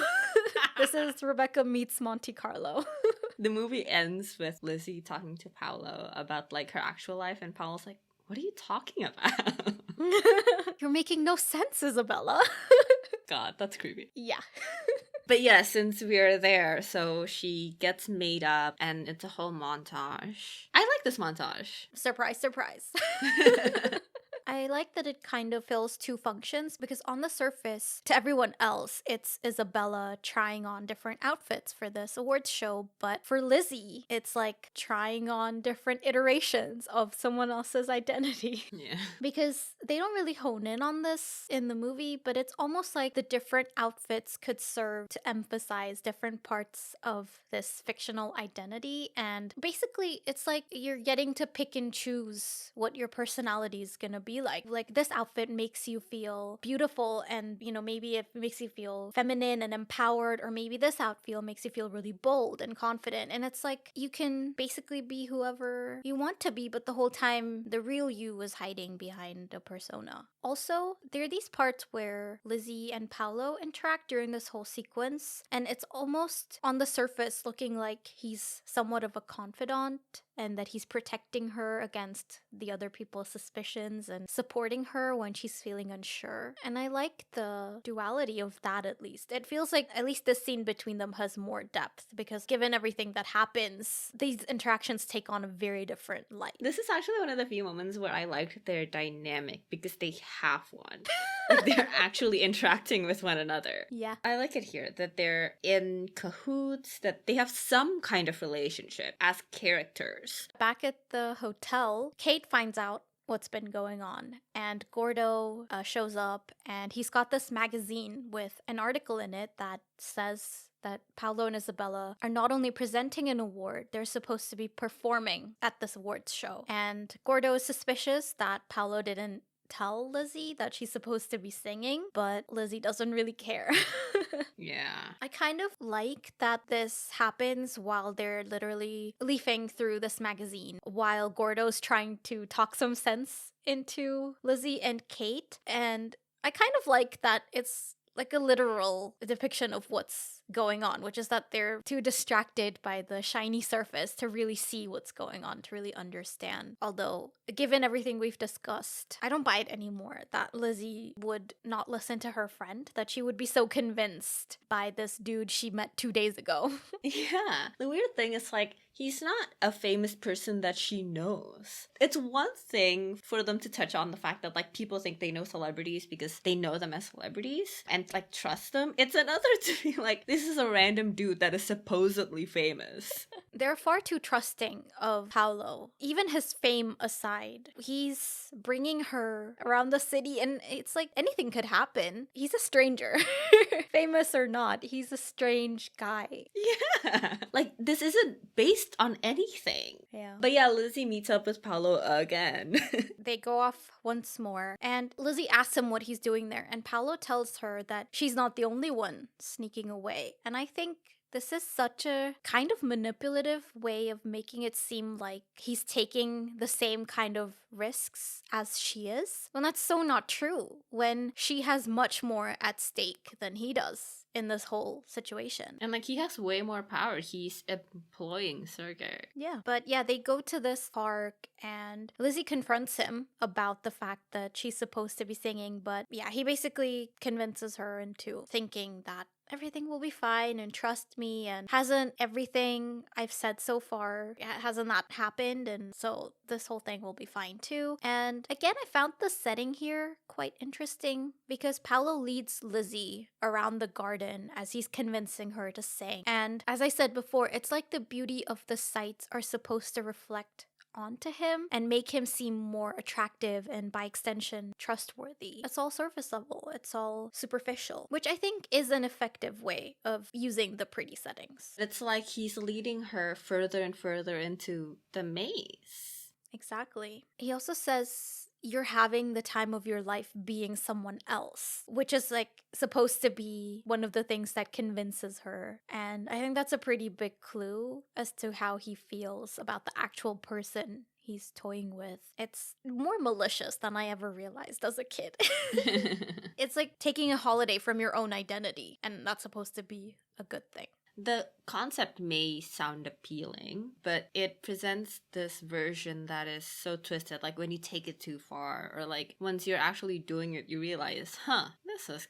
This is Rebecca meets Monte Carlo. The movie ends with Lizzie talking to Paolo about like her actual life, and Paolo's like, "What are you talking about?" You're making no sense, Isabella. God, that's creepy. Yeah. But yeah, since we're there, so she gets made up and it's a whole montage. I like this montage. Surprise, surprise. I like that it kind of fills two functions because on the surface, to everyone else, it's Isabella trying on different outfits for this awards show. But for Lizzie, it's like trying on different iterations of someone else's identity. Yeah. Because they don't really hone in on this in the movie, but it's almost like the different outfits could serve to emphasize different parts of this fictional identity. And basically, it's like you're getting to pick and choose what your personality is gonna be like. Like, this outfit makes you feel beautiful and, you know, maybe it makes you feel feminine and empowered, or maybe this outfit makes you feel really bold and confident. And it's like you can basically be whoever you want to be, but the whole time the real you is hiding behind a persona. Also, there are these parts where Lizzie and Paolo interact during this whole sequence, and it's almost on the surface looking like he's somewhat of a confidant and that he's protecting her against the other people's suspicions and supporting her when she's feeling unsure. And I like the duality of that, at least. It feels like at least this scene between them has more depth because given everything that happens, these interactions take on a very different light. This is actually one of the few moments where I liked their dynamic because they have one. Like, they're actually interacting with one another. Yeah. I like it here that they're in cahoots, that they have some kind of relationship as characters. Back at the hotel, Kate finds out what's been going on, and Gordo shows up, and he's got this magazine with an article in it that says that Paolo and Isabella are not only presenting an award, they're supposed to be performing at this awards show. And Gordo is suspicious that Paolo didn't tell Lizzie that she's supposed to be singing, but Lizzie doesn't really care. Yeah. I kind of like that this happens while they're literally leafing through this magazine, while Gordo's trying to talk some sense into Lizzie and Kate. And I kind of like that it's like a literal depiction of what's going on, which is that they're too distracted by the shiny surface to really see what's going on, to really understand. Although, given everything we've discussed, I don't buy it anymore that Lizzie would not listen to her friend, that she would be so convinced by this dude she met 2 days ago. Yeah. The weird thing is, like, he's not a famous person that she knows. It's one thing for them to touch on the fact that, like, people think they know celebrities because they know them as celebrities and, like, trust them. It's another to be like, this is a random dude that is supposedly famous. They're far too trusting of Paolo. Even his fame aside, he's bringing her around the city, and it's like anything could happen. He's a stranger. Famous or not, he's a strange guy. Yeah. Like, this isn't based on anything. Yeah. But yeah, Lizzie meets up with Paolo again. They go off once more, and Lizzie asks him what he's doing there, and Paolo tells her that she's not the only one sneaking away. And I think this is such a kind of manipulative way of making it seem like he's taking the same kind of risks as she is, when that's so not true, when she has much more at stake than he does in this whole situation. And, like, he has way more power. He's employing Sergei. Yeah. But yeah, they go to this park and Lizzie confronts him about the fact that she's supposed to be singing, but yeah, he basically convinces her into thinking that everything will be fine and trust me, and hasn't everything I've said so far, hasn't that happened? And so this whole thing will be fine too. And again, I found the setting here quite interesting because Paolo leads Lizzie around the garden as he's convincing her to sing. And as I said before, it's like the beauty of the sights are supposed to reflect onto him and make him seem more attractive and by extension trustworthy. It's all surface level, it's all superficial, which I think is an effective way of using the pretty settings. It's like he's leading her further and further into the maze. Exactly. He also says you're having the time of your life being someone else, which is like supposed to be one of the things that convinces her. And I think that's a pretty big clue as to how he feels about the actual person he's toying with. It's more malicious than I ever realized as a kid. It's like taking a holiday from your own identity, and that's supposed to be a good thing. The concept may sound appealing, but it presents this version that is so twisted. Like when you take it too far, or like once you're actually doing it, you realize, this is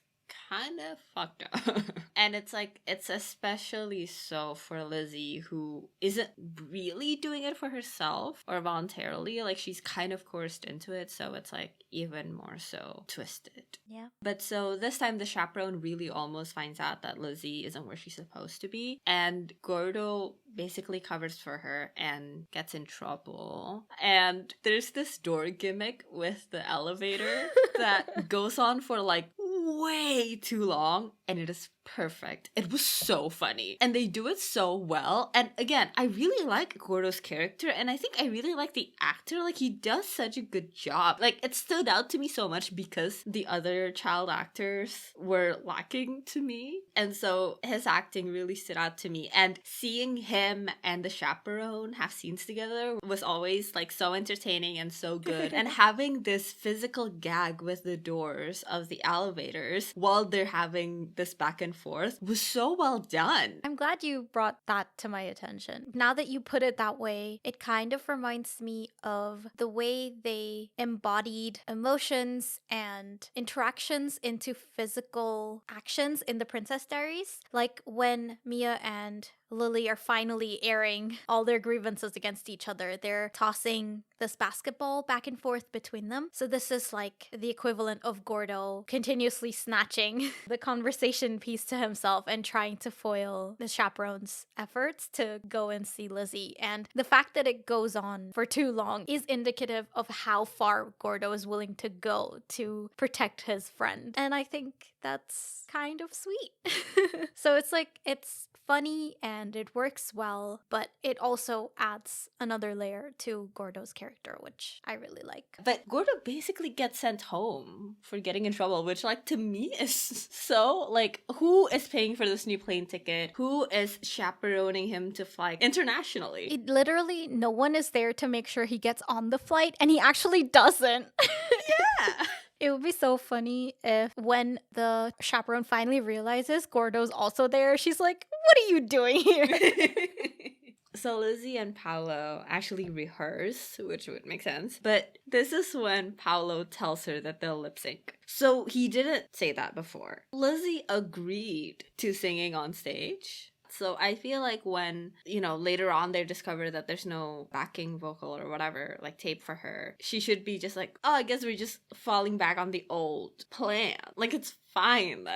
kind of fucked up. And it's like, it's especially so for Lizzie, who isn't really doing it for herself or voluntarily. Like she's kind of coerced into it, so it's like even more so twisted. Yeah. But so this time the chaperone really almost finds out that Lizzie isn't where she's supposed to be, and Gordo basically covers for her and gets in trouble. And there's this door gimmick with the elevator that goes on for like way too long, and it is perfect. It was so funny, and they do it so well. And again, I really like Gordo's character, and I think I really like the actor. Like he does such a good job. Like it stood out to me so much because the other child actors were lacking to me, and so his acting really stood out to me. And seeing him and the chaperone have scenes together was always like so entertaining and so good. And having this physical gag with the doors of the elevators while they're having this back and forth was so well done. I'm glad you brought that to my attention. Now that you put it that way, it kind of reminds me of the way they embodied emotions and interactions into physical actions in the Princess Diaries. Like when Mia and Lily are finally airing all their grievances against each other. They're tossing this basketball back and forth between them. So this is like the equivalent of Gordo continuously snatching the conversation piece to himself and trying to foil the chaperone's efforts to go and see Lizzie. And the fact that it goes on for too long is indicative of how far Gordo is willing to go to protect his friend. And I think that's kind of sweet. So it's like, it's funny and it works well, but it also adds another layer to Gordo's character, which I really like. But Gordo basically gets sent home for getting in trouble, which like to me is so like, who is paying for this new plane ticket? Who is chaperoning him to fly internationally? It literally, no one is there to make sure he gets on the flight, and he actually doesn't. Yeah. It would be so funny if when the chaperone finally realizes Gordo's also there, she's like, what are you doing here? So Lizzie and Paolo actually rehearse, which would make sense. But this is when Paolo tells her that they'll lip sync. So he didn't say that before. Lizzie agreed to singing on stage. So I feel like when, later on they discover that there's no backing vocal or whatever, like tape for her, she should be just like, I guess we're just falling back on the old plan. Like, it's fine.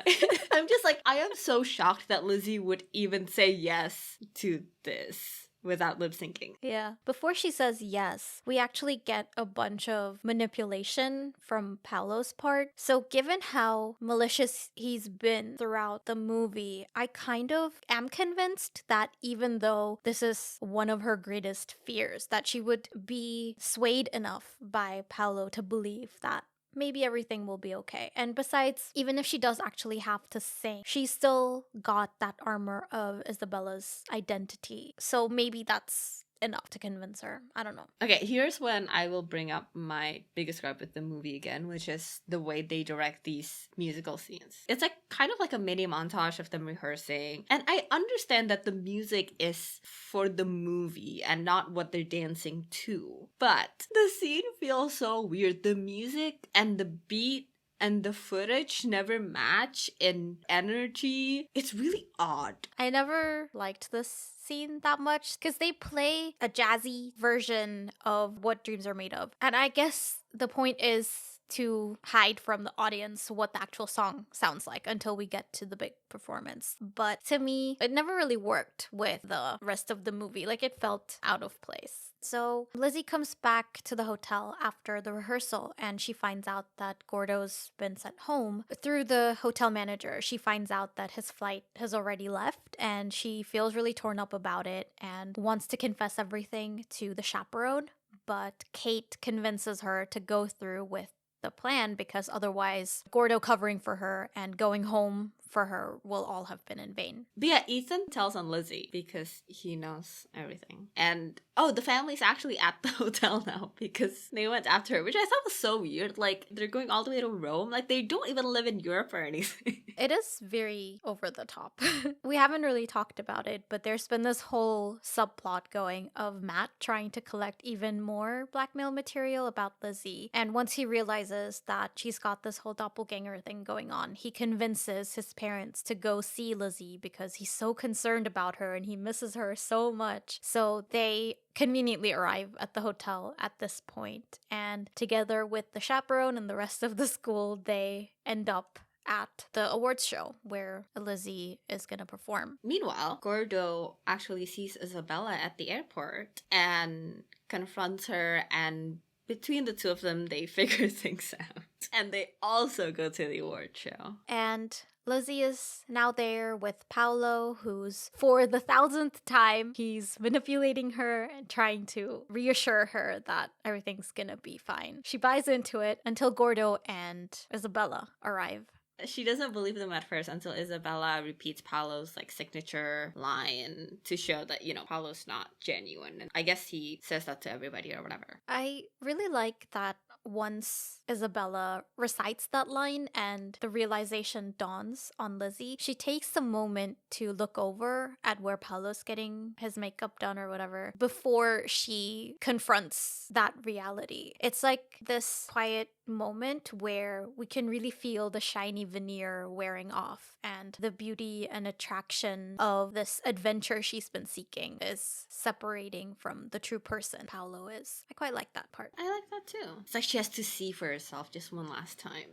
I'm just like, I am so shocked that Lizzie would even say yes to this without lip syncing. Yeah. Before she says yes, we actually get a bunch of manipulation from Paolo's part. So given how malicious he's been throughout the movie, I kind of am convinced that even though this is one of her greatest fears, that she would be swayed enough by Paolo to believe that maybe everything will be okay. And besides, even if she does actually have to sing, she's still got that armor of Isabella's identity. So maybe that's enough to convince her. I don't know. Okay, here's when I will bring up my biggest gripe with the movie again, which is the way they direct these musical scenes. It's like kind of like a mini montage of them rehearsing. And I understand that the music is for the movie and not what they're dancing to. But the scene feels so weird. The music and the beat and the footage never match in energy. It's really odd. I never liked this scene that much because they play a jazzy version of What Dreams Are Made Of. And I guess the point is to hide from the audience what the actual song sounds like until we get to the big performance. But to me, it never really worked with the rest of the movie. Like, it felt out of place. So Lizzie comes back to the hotel after the rehearsal and she finds out that Gordo's been sent home. Through the hotel manager, she finds out that his flight has already left and she feels really torn up about it and wants to confess everything to the chaperone. But Kate convinces her to go through with the plan because otherwise Gordo covering for her and going home for her will all have been in vain. But yeah, Ethan tells on Lizzie because he knows everything. And the family's actually at the hotel now because they went after her, which I thought was so weird. Like, they're going all the way to Rome. Like, they don't even live in Europe or anything. It is very over the top. We haven't really talked about it, but there's been this whole subplot going of Matt trying to collect even more blackmail material about Lizzie. And once he realizes that she's got this whole doppelganger thing going on, he convinces his parents to go see Lizzie because he's so concerned about her and he misses her so much. So they conveniently arrive at the hotel at this point, and together with the chaperone and the rest of the school, they end up at the awards show where Lizzie is gonna perform. Meanwhile, Gordo actually sees Isabella at the airport and confronts her, and between the two of them, they figure things out. And they also go to the award show. And Lizzie is now there with Paolo, who's, for the 1000th time, he's manipulating her and trying to reassure her that everything's gonna be fine. She buys into it until Gordo and Isabella arrive. She doesn't believe them at first until Isabella repeats Paolo's signature line to show that, Paolo's not genuine. And I guess he says that to everybody or whatever. I really like that once Isabella recites that line and the realization dawns on Lizzie, she takes a moment to look over at where Paolo's getting his makeup done or whatever before she confronts that reality. It's like this quiet moment where we can really feel the shiny veneer wearing off and the beauty and attraction of this adventure she's been seeking is separating from the true person Paolo is. I quite like that part. I like that too. It's like she has to see for herself just one last time,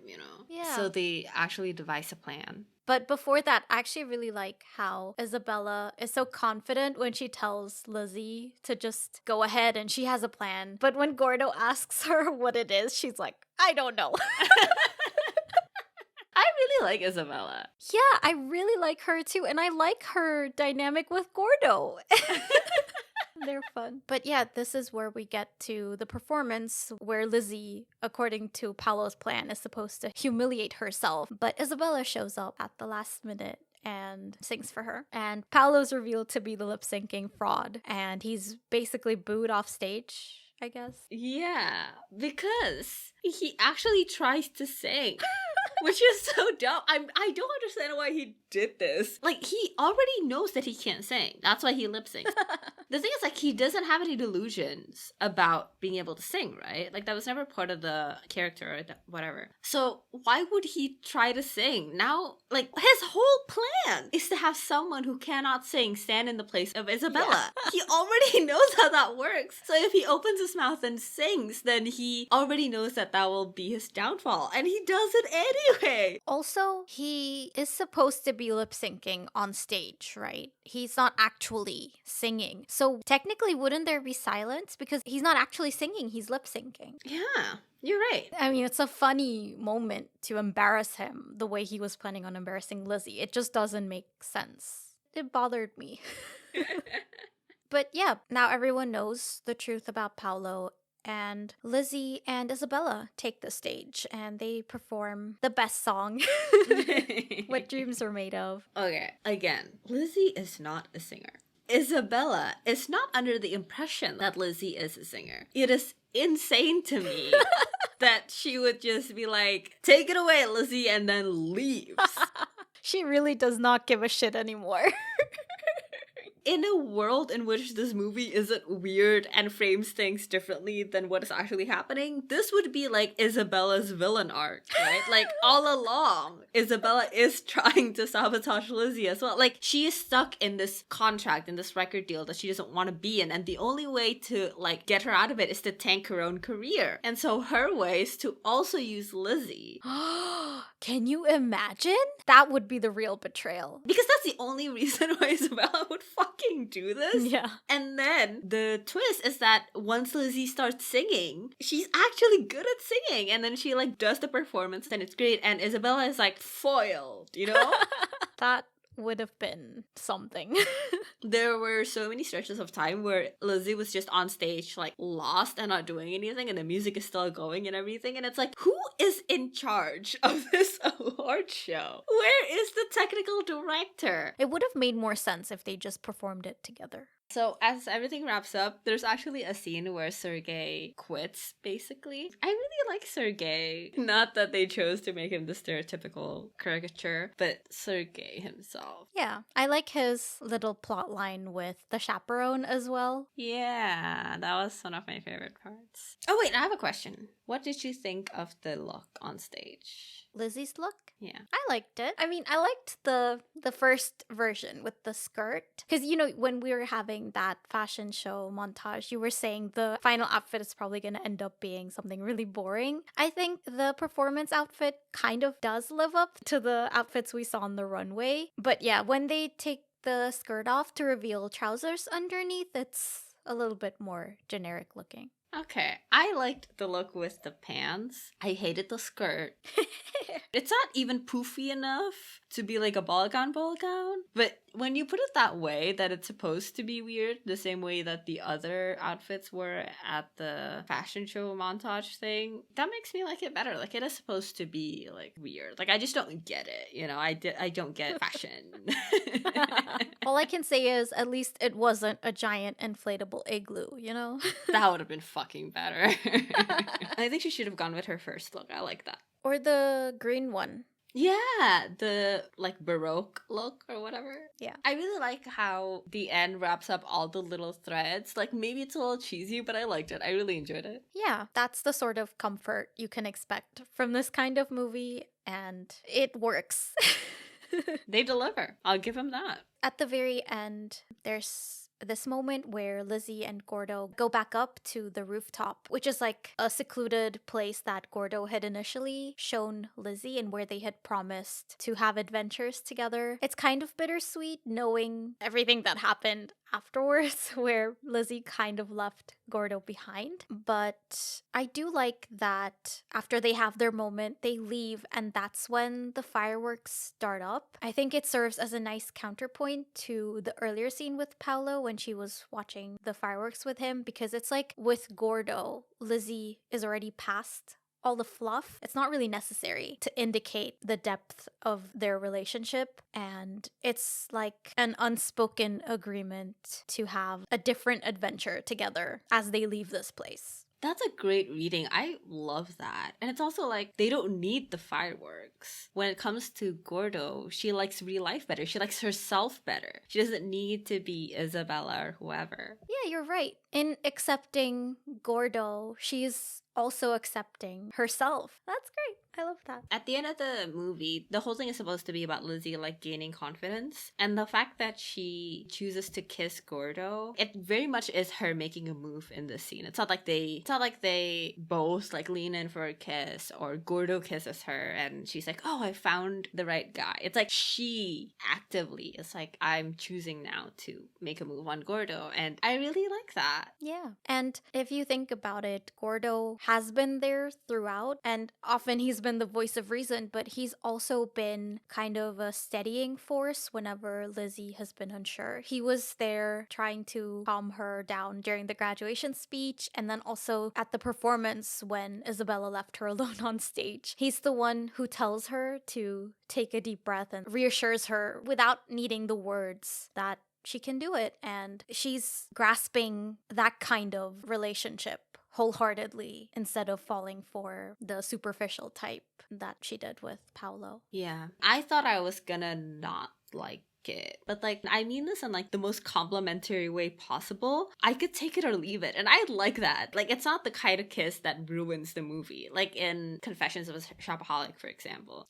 Yeah. So they actually devise a plan. But before that, I actually really like how Isabella is so confident when she tells Lizzie to just go ahead and she has a plan. But when Gordo asks her what it is, she's like, I don't know. I really like Isabella. Yeah, I really like her too. And I like her dynamic with Gordo. They're fun. But yeah, this is where we get to the performance where Lizzie, according to Paolo's plan, is supposed to humiliate herself. But Isabella shows up at the last minute and sings for her. And Paolo's revealed to be the lip-syncing fraud. And he's basically booed off stage, I guess. Yeah, because he actually tries to sing. Which is so dumb. I don't understand why he did this. Like, he already knows that he can't sing. That's why he lip syncs. The thing is, he doesn't have any delusions about being able to sing, right? That was never part of the character or whatever. So why would he try to sing? Now, his whole plan is to have someone who cannot sing stand in the place of Isabella. Yeah. He already knows how that works. So if he opens his mouth and sings, then he already knows that will be his downfall. And he does it anyway. Also, he is supposed to be lip syncing on stage, right? He's not actually singing. So technically, wouldn't there be silence? Because he's not actually singing, he's lip syncing. Yeah, you're right. I mean, it's a funny moment to embarrass him the way he was planning on embarrassing Lizzie. It just doesn't make sense. It bothered me. But yeah, now everyone knows the truth about Paolo. And Lizzie and Isabella take the stage and they perform the best song, What Dreams Are Made Of. Okay, again, Lizzie is not a singer. Isabella is not under the impression that Lizzie is a singer. It is insane to me that she would just be like, take it away, Lizzie, and then leaves. She really does not give a shit anymore. in a world in which this movie isn't weird and frames things differently than what is actually happening, this would be like Isabella's villain arc, right? Like all along, Isabella is trying to sabotage Lizzie as well. Like she is stuck in this contract, in this record deal that she doesn't want to be in, and the only way to like get her out of it is to tank her own career. And so her way is to also use Lizzie. Can you imagine? That would be the real betrayal. Because that's the only reason why Isabella would fucking do this. Yeah. And then the twist is that once Lizzie starts singing, she's actually good at singing. And then she like does the performance and it's great. And Isabella is like foiled, you know? That would have been something. There were so many stretches of time where Lizzie was just on stage, like lost and not doing anything, and the music is still going and everything. And it's like, who is in charge of this award show? Where is the technical director? It would have made more sense if they just performed it together. So as everything wraps up, there's actually a scene where Sergei quits, basically. I really like Sergei. Not that they chose to make him the stereotypical caricature, but Sergei himself. Yeah, I like his little plot line with the chaperone as well. Yeah, that was one of my favorite parts. Oh wait, I have a question. What did you think of the look on stage? Lizzie's look? Yeah. I liked it. I mean, I liked the first version with the skirt. Because, you know, when we were having that fashion show montage, you were saying the final outfit is probably going to end up being something really boring. I think the performance outfit kind of does live up to the outfits we saw on the runway. But yeah, when they take the skirt off to reveal trousers underneath, it's a little bit more generic looking. Okay, I liked the look with the pants. I hated the skirt. It's not even poofy enough to be like a ball gown. But when you put it that way, that it's supposed to be weird, the same way that the other outfits were at the fashion show montage thing, that makes me like it better. Like it is supposed to be like weird. Like I just don't get it, you know? I don't get fashion. All I can say is at least it wasn't a giant inflatable igloo, you know? That would have been fucking better. I think she should have gone with her first look. I like that. Or the green one. Yeah, the like Baroque look or whatever. Yeah. I really like how the end wraps up all the little threads. Like maybe it's a little cheesy, but I liked it. I really enjoyed it. Yeah, that's the sort of comfort you can expect from this kind of movie, and it works. They deliver. I'll give them that. At the very end, there's this moment where Lizzie and Gordo go back up to the rooftop, which is like a secluded place that Gordo had initially shown Lizzie and where they had promised to have adventures together. It's kind of bittersweet knowing everything that happened afterwards, where Lizzie kind of left Gordo behind. But I do like that after they have their moment, they leave, and that's when the fireworks start up. I think it serves as a nice counterpoint to the earlier scene with Paolo when she was watching the fireworks with him, because it's like with Gordo, Lizzie is already past all the fluff. It's not really necessary to indicate the depth of their relationship, and it's like an unspoken agreement to have a different adventure together as they leave this place. That's a great reading. I love that. And it's also like they don't need the fireworks. When it comes to Gordo, she likes real life better. She likes herself better. She doesn't need to be Isabella or whoever. Yeah, you're right. In accepting Gordo, she's also accepting herself. That's great. I love that. At the end of the movie, the whole thing is supposed to be about Lizzie like gaining confidence. And the fact that she chooses to kiss Gordo, it very much is her making a move in this scene. It's not like they both like lean in for a kiss or Gordo kisses her and she's like, oh, I found the right guy. It's like she actively is like, I'm choosing now to make a move on Gordo. And I really like that. Yeah. And if you think about it, Gordo has been there throughout, and often he's been the voice of reason, but he's also been kind of a steadying force whenever Lizzie has been unsure. He was there trying to calm her down during the graduation speech, and then also at the performance when Isabella left her alone on stage. He's the one who tells her to take a deep breath and reassures her without needing the words that she can do it, and she's grasping that kind of relationship wholeheartedly instead of falling for the superficial type that she did with Paolo. Yeah. I thought I was gonna not like it. But like, I mean this in like the most complimentary way possible. I could take it or leave it, and I like that. Like, it's not the kind of kiss that ruins the movie, like in Confessions of a Shopaholic, for example.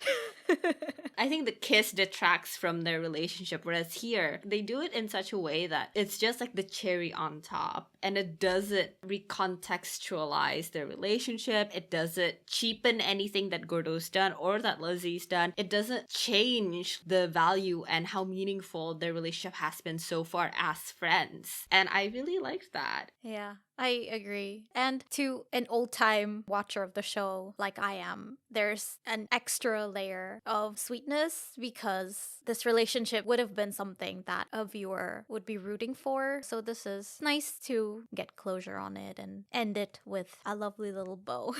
I think the kiss detracts from their relationship, whereas here they do it in such a way that it's just like the cherry on top, and it doesn't recontextualize their relationship. It doesn't cheapen anything that Gordo's done or that Lizzie's done. It doesn't change the value and how meaningful their relationship has been so far as friends. And I really liked that. Yeah, I agree. And to an old-time watcher of the show like I am, there's an extra layer of sweetness because this relationship would have been something that a viewer would be rooting for. So this is nice to get closure on it and end it with a lovely little bow.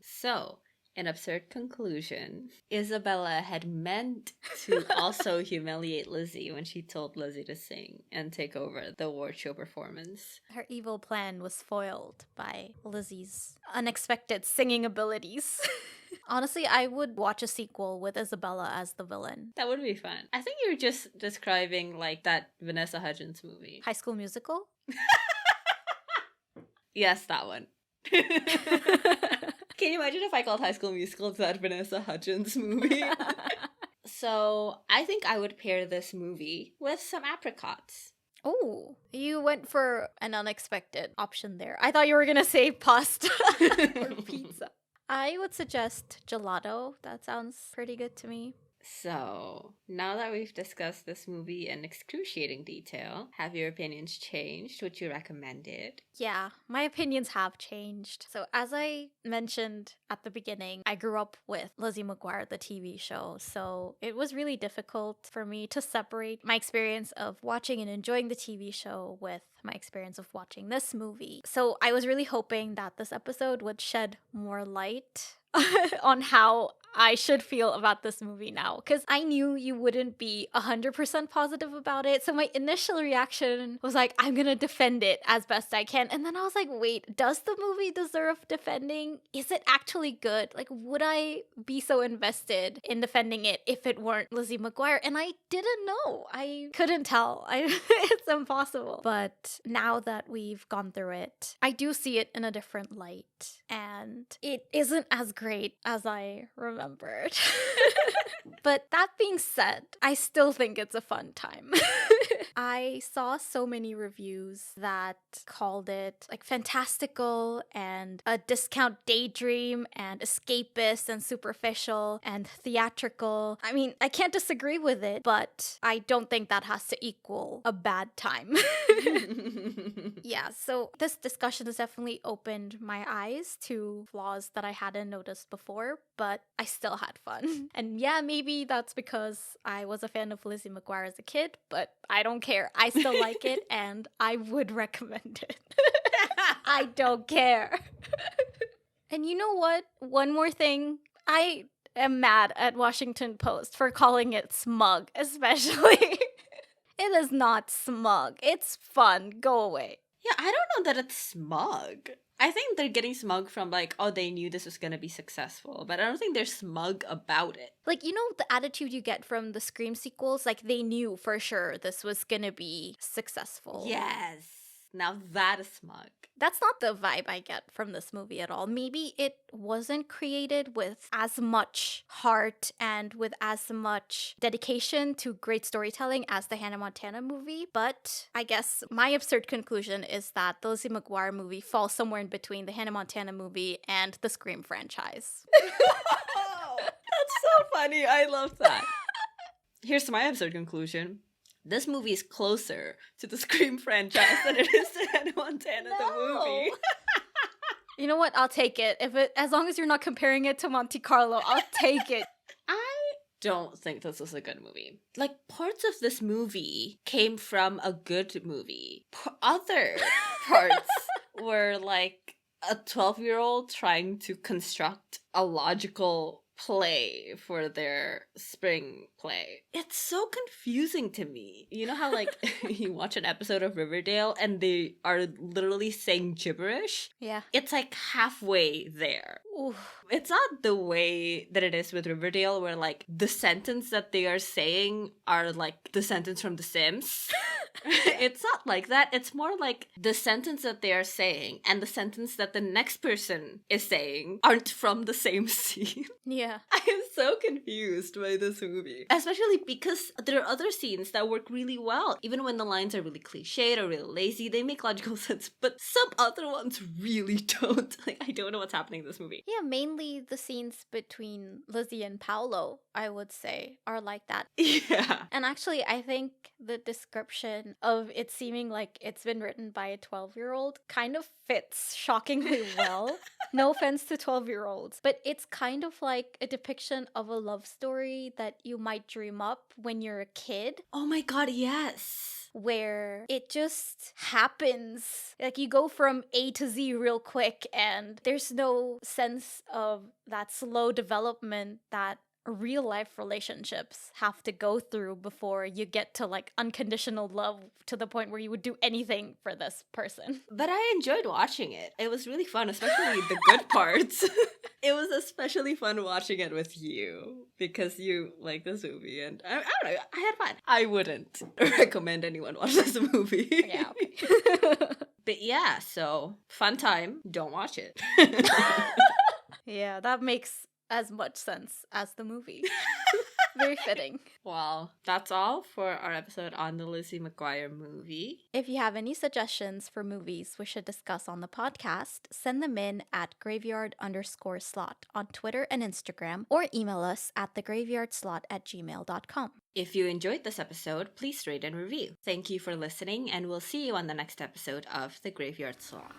So, an absurd conclusion. Isabella had meant to also humiliate Lizzie when she told Lizzie to sing and take over the award show performance. Her evil plan was foiled by Lizzie's unexpected singing abilities. Honestly, I would watch a sequel with Isabella as the villain. That would be fun. I think you're just describing like that Vanessa Hudgens movie. High School Musical? Yes, that one. Can you imagine if I called High School Musical that Vanessa Hudgens movie? So I think I would pair this movie with some apricots. Oh, you went for an unexpected option there. I thought you were gonna say pasta or pizza. I would suggest gelato. That sounds pretty good to me. So, now that we've discussed this movie in excruciating detail, have your opinions changed? Would you recommend it? Yeah, my opinions have changed. So, as I mentioned at the beginning, I grew up with Lizzie McGuire, the TV show. So, it was really difficult for me to separate my experience of watching and enjoying the TV show with my experience of watching this movie. So, I was really hoping that this episode would shed more light on how I should feel about this movie now, because I knew you wouldn't be 100% positive about it. So my initial reaction was like, I'm gonna defend it as best I can. And then I was like, wait, does the movie deserve defending? Is it actually good? Like, would I be so invested in defending it if it weren't Lizzie McGuire? And I didn't know. I couldn't tell. It's impossible. But now that we've gone through it, I do see it in a different light. And it isn't as great as I remembered. But that being said, I still think it's a fun time. I saw so many reviews that called it like fantastical and a discount daydream and escapist and superficial and theatrical. I mean, I can't disagree with it, but I don't think that has to equal a bad time. Yeah, so this discussion has definitely opened my eyes to flaws that I hadn't noticed before, but I still had fun. And yeah, maybe that's because I was a fan of Lizzie McGuire as a kid, but I don't care. I still like it and I would recommend it. I don't care. And you know what? One more thing. I am mad at Washington Post for calling it smug, especially. It is not smug. It's fun. Go away. Yeah, I don't know that it's smug. I think they're getting smug from like, oh, they knew this was gonna be successful, but I don't think they're smug about it. Like, you know, the attitude you get from the Scream sequels, like they knew for sure this was gonna be successful. Yes. Now that is smug. That's not the vibe I get from this movie at all. Maybe it wasn't created with as much heart and with as much dedication to great storytelling as the Hannah Montana movie, but I guess my absurd conclusion is that the Lizzie McGuire movie falls somewhere in between the Hannah Montana movie and the Scream franchise. That's so funny. I love that. Here's my absurd conclusion. This movie is closer to the Scream franchise than it is to Hannah Montana, the movie. You know what? I'll take it. As long as you're not comparing it to Monte Carlo, I'll take it. I don't think this was a good movie. Like, parts of this movie came from a good movie. Other parts were like a 12-year-old trying to construct a logical play for their spring play. It's so confusing to me. You know how like you watch an episode of Riverdale and they are literally saying gibberish? Yeah. It's like halfway there. Ooh. It's not the way that it is with Riverdale, where like the sentence that they are saying are like the sentence from The Sims. It's not like that. It's more like the sentence that they are saying and the sentence that the next person is saying aren't from the same scene. Yeah. I am so confused by this movie. Especially because there are other scenes that work really well. Even when the lines are really cliched or really lazy, they make logical sense. But some other ones really don't. Like, I don't know what's happening in this movie. Yeah, mainly the scenes between Lizzie and Paolo, I would say, are like that. Yeah. And actually, I think the description of it seeming like it's been written by a 12-year-old kind of fits shockingly well. No offense to 12-year-olds, but it's kind of like a depiction of a love story that you might dream up when you're a kid. Oh my god, yes. Where it just happens. Like you go from A to Z real quick, and there's no sense of that slow development that real life relationships have to go through before you get to like unconditional love to the point where you would do anything for this person. But I enjoyed watching it. It was really fun, especially the good parts. It was especially fun watching it with you because you like this movie, and I don't know, I had fun. I wouldn't recommend anyone watch this movie. Yeah, okay. But yeah, so fun time. Don't watch it. Yeah, that makes as much sense as the movie. Very fitting. Well, that's all for our episode on the Lizzie McGuire movie. If you have any suggestions for movies we should discuss on the podcast, send them in at graveyard_slot on Twitter and Instagram, or email us at thegraveyardslot@gmail.com. If you enjoyed this episode, please rate and review. Thank you for listening, and we'll see you on the next episode of The Graveyard Slot.